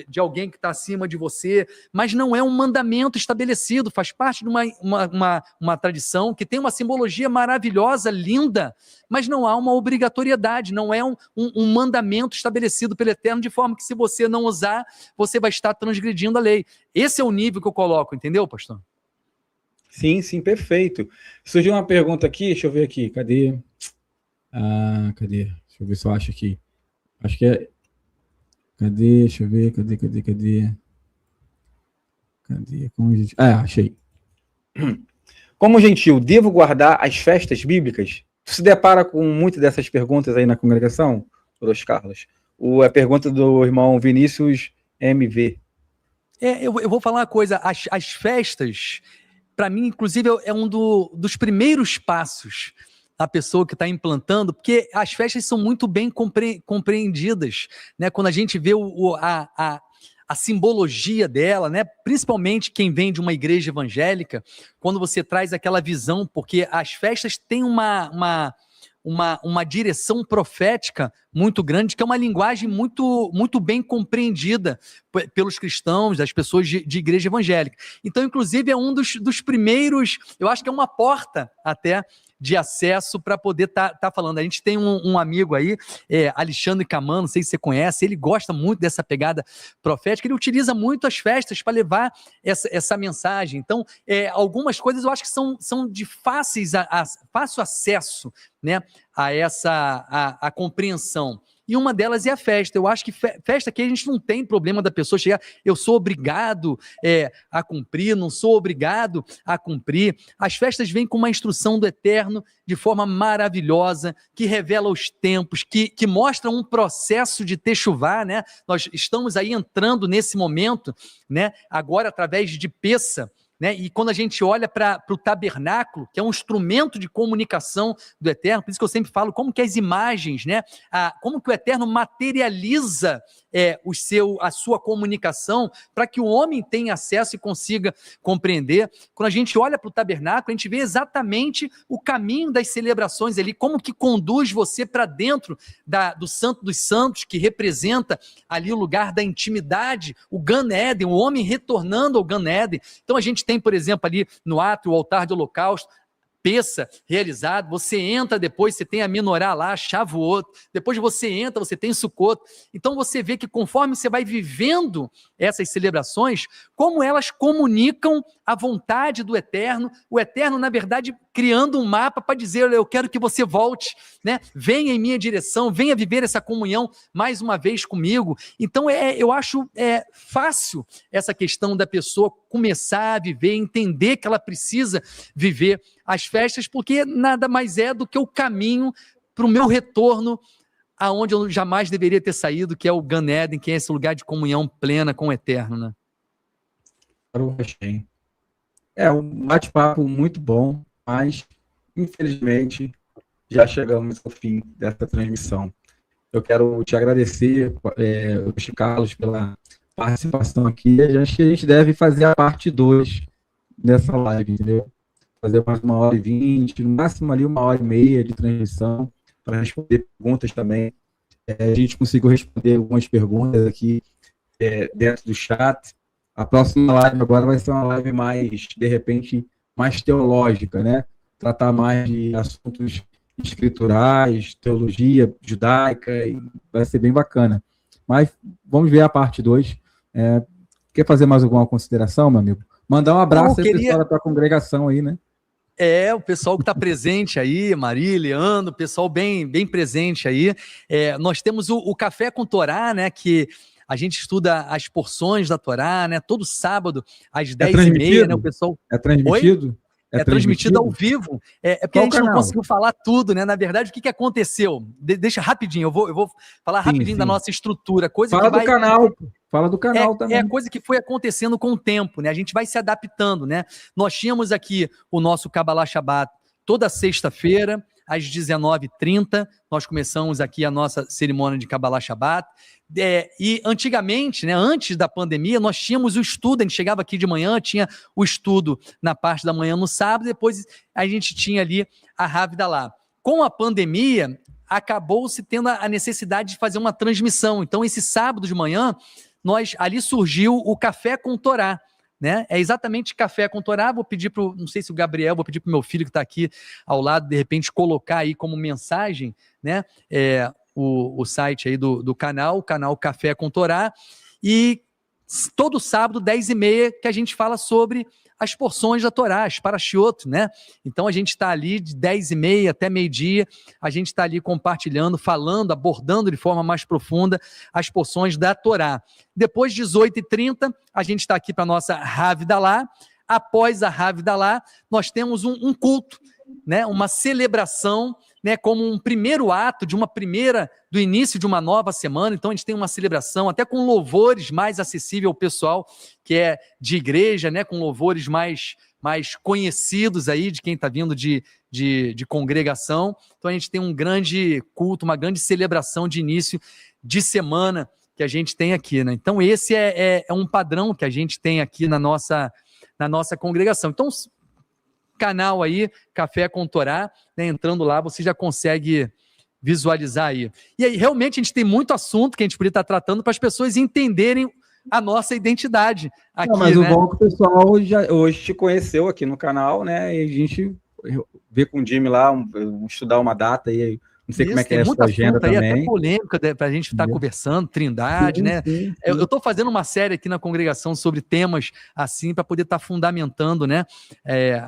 de alguém que está acima de você, mas não é um mandamento estabelecido, faz parte de uma tradição que tem uma simbologia maravilhosa, linda, mas não há uma obrigatoriedade, não é um mandamento estabelecido pelo Eterno, de forma que se você não usar, você vai estar transgredindo a lei. Esse é o nível que eu coloco, entendeu, pastor? Sim, perfeito. Surgiu uma pergunta aqui, deixa eu ver aqui, cadê? Cadê? Deixa eu ver se eu acho aqui. Acho que é... Cadê? Deixa eu ver, cadê? Como gentil? Achei. Como gentil, devo guardar as festas bíblicas? Tu se depara com muitas dessas perguntas aí na congregação, Luiz Carlos? A pergunta do irmão Vinícius MV. Eu vou falar uma coisa, as festas, para mim, inclusive, é um dos primeiros passos da pessoa que está implantando, porque as festas são muito bem compreendidas, né? Quando a gente vê a simbologia dela, né? Principalmente quem vem de uma igreja evangélica, quando você traz aquela visão, porque as festas têm uma direção profética muito grande, que é uma linguagem muito, muito bem compreendida pelos cristãos, das pessoas de igreja evangélica. Então, inclusive, é um dos primeiros, eu acho que é uma porta até de acesso para poder tá falando. A gente tem um amigo aí, Alexandre Caman, não sei se você conhece, ele gosta muito dessa pegada profética, ele utiliza muito as festas para levar essa mensagem. Então, algumas coisas eu acho que são de fácil acesso, né, a compreensão. E uma delas é a festa. Eu acho que festa aqui a gente não tem problema da pessoa chegar, eu sou obrigado a cumprir, não sou obrigado a cumprir. As festas vêm com uma instrução do Eterno de forma maravilhosa, que revela os tempos, que mostra um processo de techuvá, né? Nós estamos aí entrando nesse momento, né? Agora através de Pessa, né? E quando a gente olha para o tabernáculo, que é um instrumento de comunicação do Eterno, por isso que eu sempre falo como que as imagens, né? Como que o Eterno materializa a sua comunicação para que o homem tenha acesso e consiga compreender. Quando a gente olha para o tabernáculo, a gente vê exatamente o caminho das celebrações ali, como que conduz você para dentro do Santo dos Santos, que representa ali o lugar da intimidade, o Gan Eden, o homem retornando ao Gan Eden. Então a gente tem, por exemplo, ali no átrio, o altar de holocausto, Pessa realizado, você entra depois, você tem a Menorá lá, Shavuot, depois você entra, você tem Sukkot. Então você vê que conforme você vai vivendo essas celebrações, como elas comunicam a vontade do Eterno, o Eterno, na verdade, criando um mapa para dizer, eu quero que você volte, né? Venha em minha direção, venha viver essa comunhão mais uma vez comigo. Então eu acho fácil essa questão da pessoa começar a viver, entender que ela precisa viver as festas, porque nada mais é do que o caminho para o meu retorno aonde eu jamais deveria ter saído, que é o Gan Eden, que é esse lugar de comunhão plena com o Eterno, né? Um bate-papo muito bom, mas infelizmente já chegamos ao fim dessa transmissão. Eu quero te agradecer, Luiz Carlos, pela participação aqui. Acho que a gente deve fazer a parte 2 dessa live, entendeu? Fazer mais 1h20, no máximo ali 1h30 de transmissão, para responder perguntas também. A gente conseguiu responder algumas perguntas aqui dentro do chat. A próxima live agora vai ser uma live mais, de repente, mais teológica, né? Tratar mais de assuntos escriturais, teologia judaica, e vai ser bem bacana. Mas vamos ver a parte 2. Quer fazer mais alguma consideração, meu amigo? Mandar um abraço aí, pessoal da tua congregação aí, né? O pessoal que está presente aí, Maria, Leandro, pessoal bem presente aí. Nós temos o Café com Torá, né, que a gente estuda as porções da Torá, né, todo sábado, às 10h30, né, o pessoal... É transmitido? Oi? É transmitido ao vivo. Porque a gente não conseguiu falar tudo, né? Na verdade, o que aconteceu? Deixa rapidinho, eu vou falar rapidinho da nossa estrutura. Fala do canal também. É a coisa que foi acontecendo com o tempo, né? A gente vai se adaptando, né? Nós tínhamos aqui o nosso Kabbalah Shabbat toda sexta-feira, às 19h30, nós começamos aqui a nossa cerimônia de Kabbalah Shabbat. E antigamente, né, antes da pandemia, nós tínhamos o estudo, a gente chegava aqui de manhã, tinha o estudo na parte da manhã no sábado, depois a gente tinha ali a Havdalah. Com a pandemia, acabou-se tendo a necessidade de fazer uma transmissão. Então, esse sábado de manhã, ali surgiu o Café com Torá, né? É exatamente Café com Torá. Vou pedir não sei se o Gabriel, vou pedir para o meu filho que está aqui ao lado, de repente colocar aí como mensagem, né? O site aí do canal, o canal Café com Torá, e todo sábado, 10h30, que a gente fala sobre as porções da Torá, as parashiot, né? Então a gente está ali de 10h30 até meio-dia, a gente está ali compartilhando, falando, abordando de forma mais profunda as porções da Torá. Depois, 18h30, a gente está aqui para a nossa Havdalah. Após a Havdalah, nós temos um culto, né? Uma celebração, né, como um primeiro ato do início de uma nova semana. Então a gente tem uma celebração até com louvores mais acessível ao pessoal que é de igreja, né, com louvores mais conhecidos aí de quem está vindo de congregação. Então a gente tem um grande culto, uma grande celebração de início de semana que a gente tem aqui, né? Então esse é um padrão que a gente tem aqui na nossa congregação. Então, canal aí, Café com Torá, né, entrando lá, você já consegue visualizar aí. E aí, realmente, a gente tem muito assunto que a gente poderia estar tratando para as pessoas entenderem a nossa identidade aqui, mas né? o bom é que o pessoal já hoje te conheceu aqui no canal, né, e a gente vê com o Jimmy lá, estudar uma data aí. Não sei como é que é a sua agenda também. Até polêmica para a gente estar conversando, Trindade, né? Sim. Eu estou fazendo uma série aqui na congregação sobre temas assim, para poder estar fundamentando, né,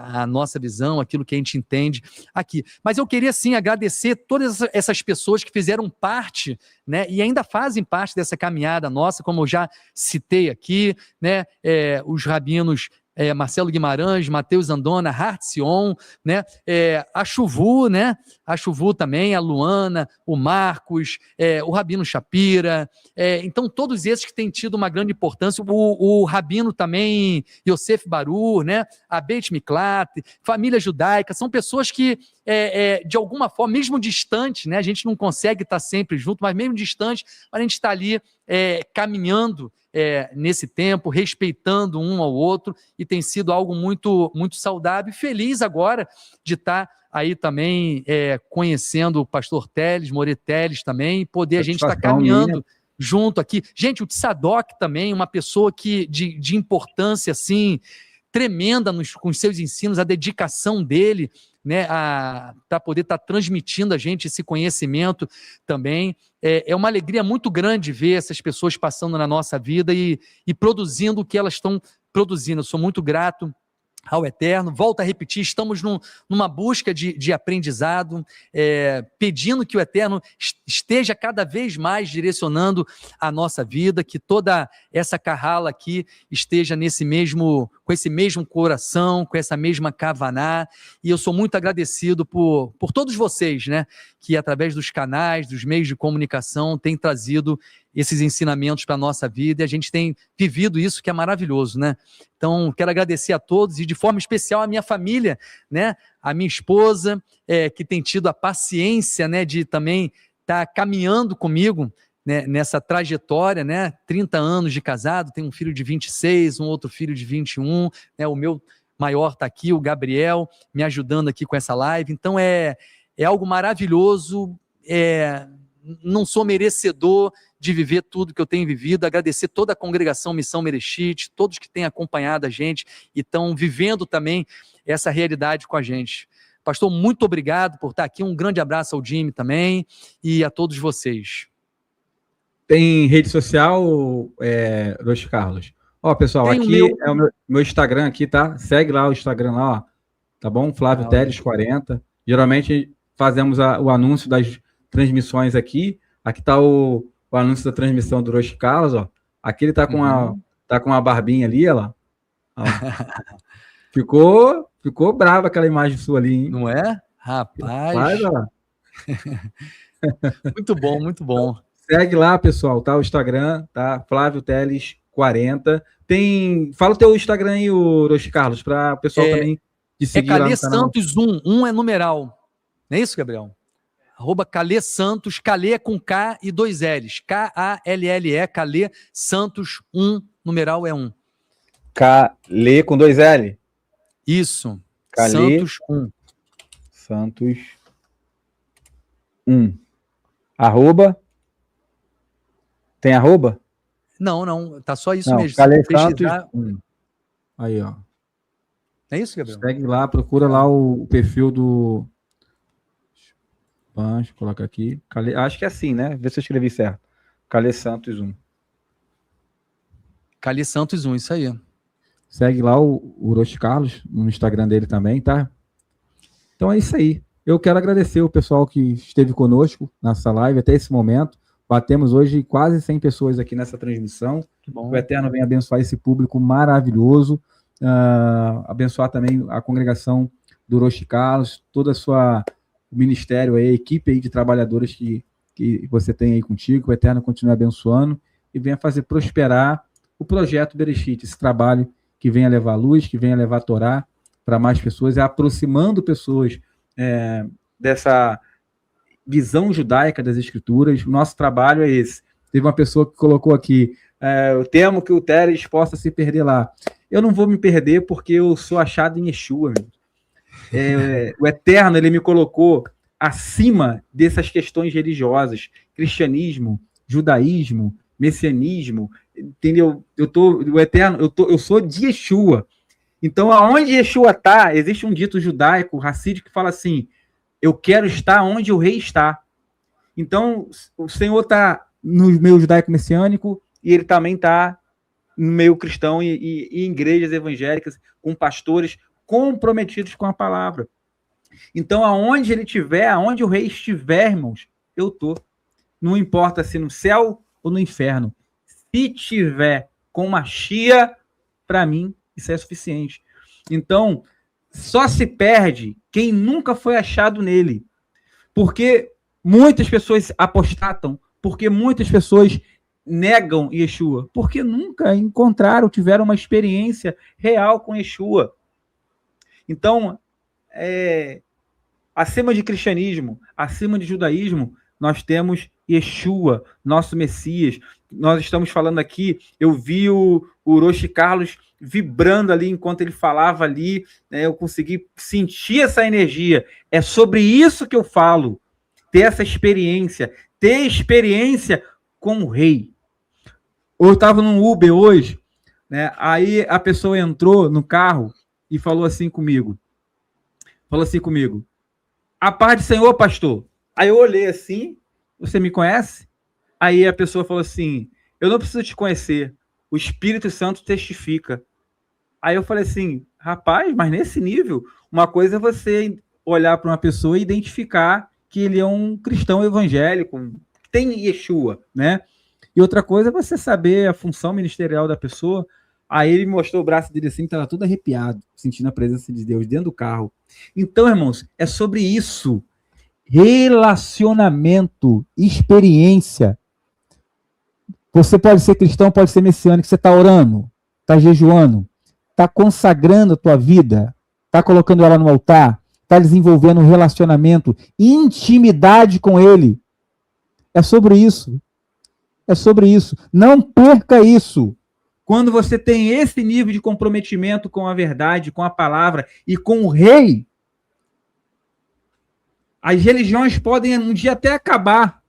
a nossa visão, aquilo que a gente entende aqui. Mas eu queria, sim, agradecer todas essas pessoas que fizeram parte, né, e ainda fazem parte dessa caminhada nossa, como eu já citei aqui, né, os rabinos Marcelo Guimarães, Matheus Andona, Hartzion, né? A Chuvu, né? A Chuvu também, a Luana, o Marcos, o Rabino Shapira, então todos esses que têm tido uma grande importância, o Rabino também, Yosef Baru, né? A Beit Miklat, família judaica, são pessoas que de alguma forma, mesmo distante, né? A gente não consegue estar sempre junto, mas mesmo distante, a gente está ali caminhando nesse tempo, respeitando um ao outro, e tem sido algo muito, muito saudável e feliz agora de estar aí também conhecendo o pastor Teles, Moreira Teles também, e poder a gente estar caminhando junto aqui. Gente, o Tzadok também, uma pessoa de importância assim, tremenda com os seus ensinos, a dedicação dele, né, para poder estar transmitindo a gente esse conhecimento também. É uma alegria muito grande ver essas pessoas passando na nossa vida e produzindo o que elas estão produzindo. Eu sou muito grato ao Eterno. Volto a repetir, estamos numa busca de aprendizado, pedindo que o Eterno esteja cada vez mais direcionando a nossa vida, que toda essa carrala aqui esteja com esse mesmo coração, com essa mesma kavaná, e eu sou muito agradecido por todos vocês, né, que através dos canais, dos meios de comunicação, têm trazido esses ensinamentos para a nossa vida, e a gente tem vivido isso, que é maravilhoso, né? Então, quero agradecer a todos, e de forma especial a minha família, né? A minha esposa, que tem tido a paciência, né, de também estar caminhando comigo, né, nessa trajetória, né? 30 anos de casado, tenho um filho de 26, um outro filho de 21, né? O meu maior está aqui, o Gabriel, me ajudando aqui com essa live. Então, é algo maravilhoso, não sou merecedor de viver tudo que eu tenho vivido, agradecer toda a congregação Missão Mereshit, todos que têm acompanhado a gente e estão vivendo também essa realidade com a gente. Pastor, muito obrigado por estar aqui, um grande abraço ao Jimmy também e a todos vocês. Tem rede social, Luiz Carlos? Ó, pessoal, tem aqui é o meu Instagram aqui, tá? Segue lá o Instagram lá, ó, tá bom? Flávio Teles 40. Geralmente fazemos o anúncio das transmissões aqui. Aqui tá o anúncio da transmissão do Rosh Carlos, ó. Aqui ele tá com uma barbinha ali, ó. Ficou brava aquela imagem sua ali, hein? Não é? Rapaz. Ó. Muito bom, muito bom. Segue lá, pessoal, tá? O Instagram, tá? Flávio Teles 40. Fala o teu Instagram aí, o Rosh Carlos, para o pessoal também te seguir lá no canal. Santos 1 é numeral. Não é isso, Gabriel? @Calê Santos, Calê é com K e 2 L's. K-A-L-L-E, Calê Santos 1, numeral é 1. Calê com 2 L? Isso. Calê Santos 1. Santos 1. Arroba? Tem arroba? Não, tá só isso mesmo. Calê Santos 1. Aí, ó. É isso, Gabriel? Segue lá, procura lá o perfil do... Deixa eu colocar aqui. Acho que é assim, né? Vê se eu escrevi certo. Calê Santos 1. Calê Santos 1, isso aí. Segue lá o Rosh Carlos no Instagram dele também, tá? Então é isso aí. Eu quero agradecer o pessoal que esteve conosco nessa live até esse momento. Batemos hoje quase 100 pessoas aqui nessa transmissão. Que bom. O Eterno vem abençoar esse público maravilhoso. Abençoar também a congregação do Rosh Carlos, toda a sua ministério, a equipe aí de trabalhadores que você tem aí contigo, que o Eterno continue abençoando e venha fazer prosperar o projeto Bereshit, esse trabalho que venha levar luz, que venha levar a Torá para mais pessoas, aproximando pessoas dessa visão judaica das Escrituras. O nosso trabalho é esse. Teve uma pessoa que colocou aqui, eu temo que o Teres possa se perder lá. Eu não vou me perder porque eu sou achado em Yeshua. O Eterno, ele me colocou acima dessas questões religiosas, cristianismo, judaísmo, messianismo, entendeu? Eu sou de Yeshua. Então, aonde Yeshua está, existe um dito judaico, racídico, que fala assim, eu quero estar onde o rei está. Então, o Senhor está no meio judaico-messiânico e ele também está no meio cristão e em igrejas evangélicas, com pastores comprometidos com a palavra. Então, aonde ele estiver, aonde o rei estiver, irmãos, eu estou. Não importa se no céu ou no inferno. Se tiver com Machia, para mim, isso é suficiente. Então, só se perde quem nunca foi achado nele. Porque muitas pessoas apostatam, porque muitas pessoas negam Yeshua, porque nunca encontraram, tiveram uma experiência real com Yeshua. Então, acima de cristianismo, acima de judaísmo, nós temos Yeshua, nosso Messias. Nós estamos falando aqui, eu vi o Roshi Carlos vibrando ali enquanto ele falava ali, né, eu consegui sentir essa energia. É sobre isso que eu falo, ter essa experiência, ter experiência com o rei. Eu estava num Uber hoje, né, aí a pessoa entrou no carro e falou assim comigo, a paz do Senhor, pastor. Aí eu olhei assim, você me conhece? Aí a pessoa falou assim, eu não preciso te conhecer, o Espírito Santo testifica. Aí eu falei assim, rapaz, mas nesse nível, uma coisa é você olhar para uma pessoa e identificar que ele é um cristão evangélico, tem Yeshua, né? E outra coisa é você saber a função ministerial da pessoa. Aí ele mostrou o braço dele assim, estava tudo arrepiado, sentindo a presença de Deus dentro do carro. Então, irmãos, é sobre isso. Relacionamento, experiência. Você pode ser cristão, pode ser messiânico, você está orando, está jejuando, está consagrando a tua vida, está colocando ela no altar, está desenvolvendo um relacionamento, intimidade com ele. É sobre isso. É sobre isso. Não perca isso. Quando você tem esse nível de comprometimento com a verdade, com a palavra e com o rei, as religiões podem um dia até acabar,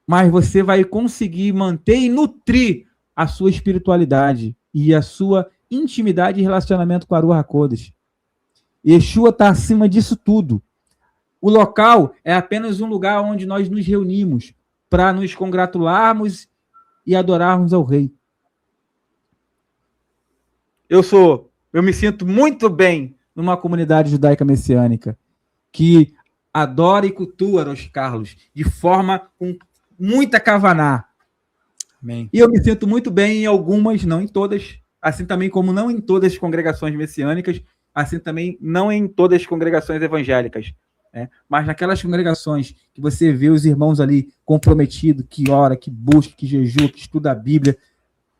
mas você vai conseguir manter e nutrir a sua espiritualidade e a sua intimidade e relacionamento com a Ruach HaKodesh. Yeshua está acima disso tudo. O local é apenas um lugar onde nós nos reunimos para nos congratularmos e adorarmos ao rei. Eu me sinto muito bem numa comunidade judaica messiânica que adora e cultua Rosh Carlos de forma com muita kavaná. Amém. E eu me sinto muito bem em algumas, não em todas, assim também como não em todas as congregações messiânicas, assim também não em todas as congregações evangélicas. Mas naquelas congregações que você vê os irmãos ali comprometidos, que ora, que busca, que jejua, que estuda a Bíblia,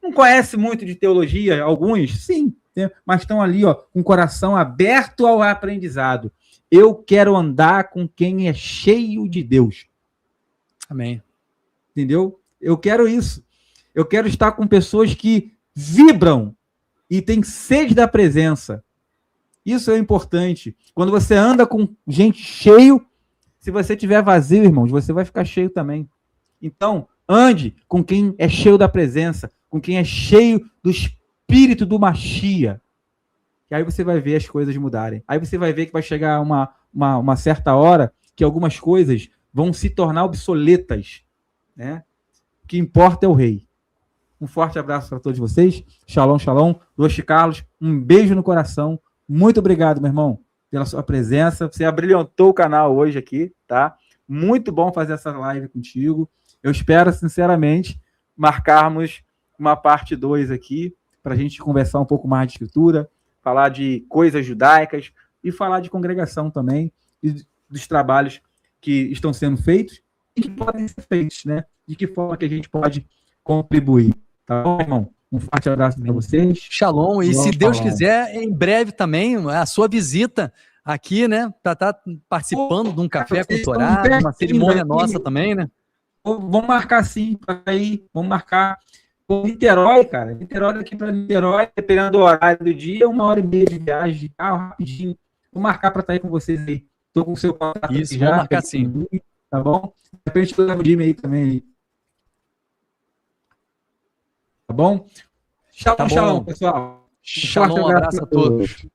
não conhece muito de teologia, alguns, sim, mas estão ali, ó, com o coração aberto ao aprendizado. Eu quero andar com quem é cheio de Deus. Amém. Entendeu? Eu quero isso. Eu quero estar com pessoas que vibram e têm sede da presença. Isso é importante. Quando você anda com gente cheio, se você tiver vazio, irmãos, você vai ficar cheio também. Então, ande com quem é cheio da presença, com quem é cheio do espírito do Machia. E aí você vai ver as coisas mudarem. Aí você vai ver que vai chegar uma certa hora que algumas coisas vão se tornar obsoletas, né? O que importa é o rei. Um forte abraço para todos vocês. Shalom, shalom. Roshi Carlos, um beijo no coração. Muito obrigado, meu irmão, pela sua presença. Você abrilhantou o canal hoje aqui, tá? Muito bom fazer essa live contigo. Eu espero, sinceramente, marcarmos uma parte 2 aqui, para a gente conversar um pouco mais de escritura, falar de coisas judaicas e falar de congregação também. E dos trabalhos que estão sendo feitos e que podem ser feitos, né? De que forma que a gente pode contribuir. Tá bom, irmão? Um forte abraço para vocês. Shalom. E se Deus quiser, em breve também, a sua visita aqui, né? Para estar participando de um café com o Torá, de uma cerimônia nossa também, né? Vamos marcar sim, para ir. Vamos marcar. Niterói, cara. Niterói daqui para Niterói, dependendo do horário do dia, 1h30 de viagem de carro, rapidinho. Vou marcar para estar aí com vocês aí. Estou com o seu contato. Isso, vamos marcar sim. Tá bom? De repente eu levo o Jimmy aí também. Tá bom? Shalom, pessoal. Shalom, um abraço a todos.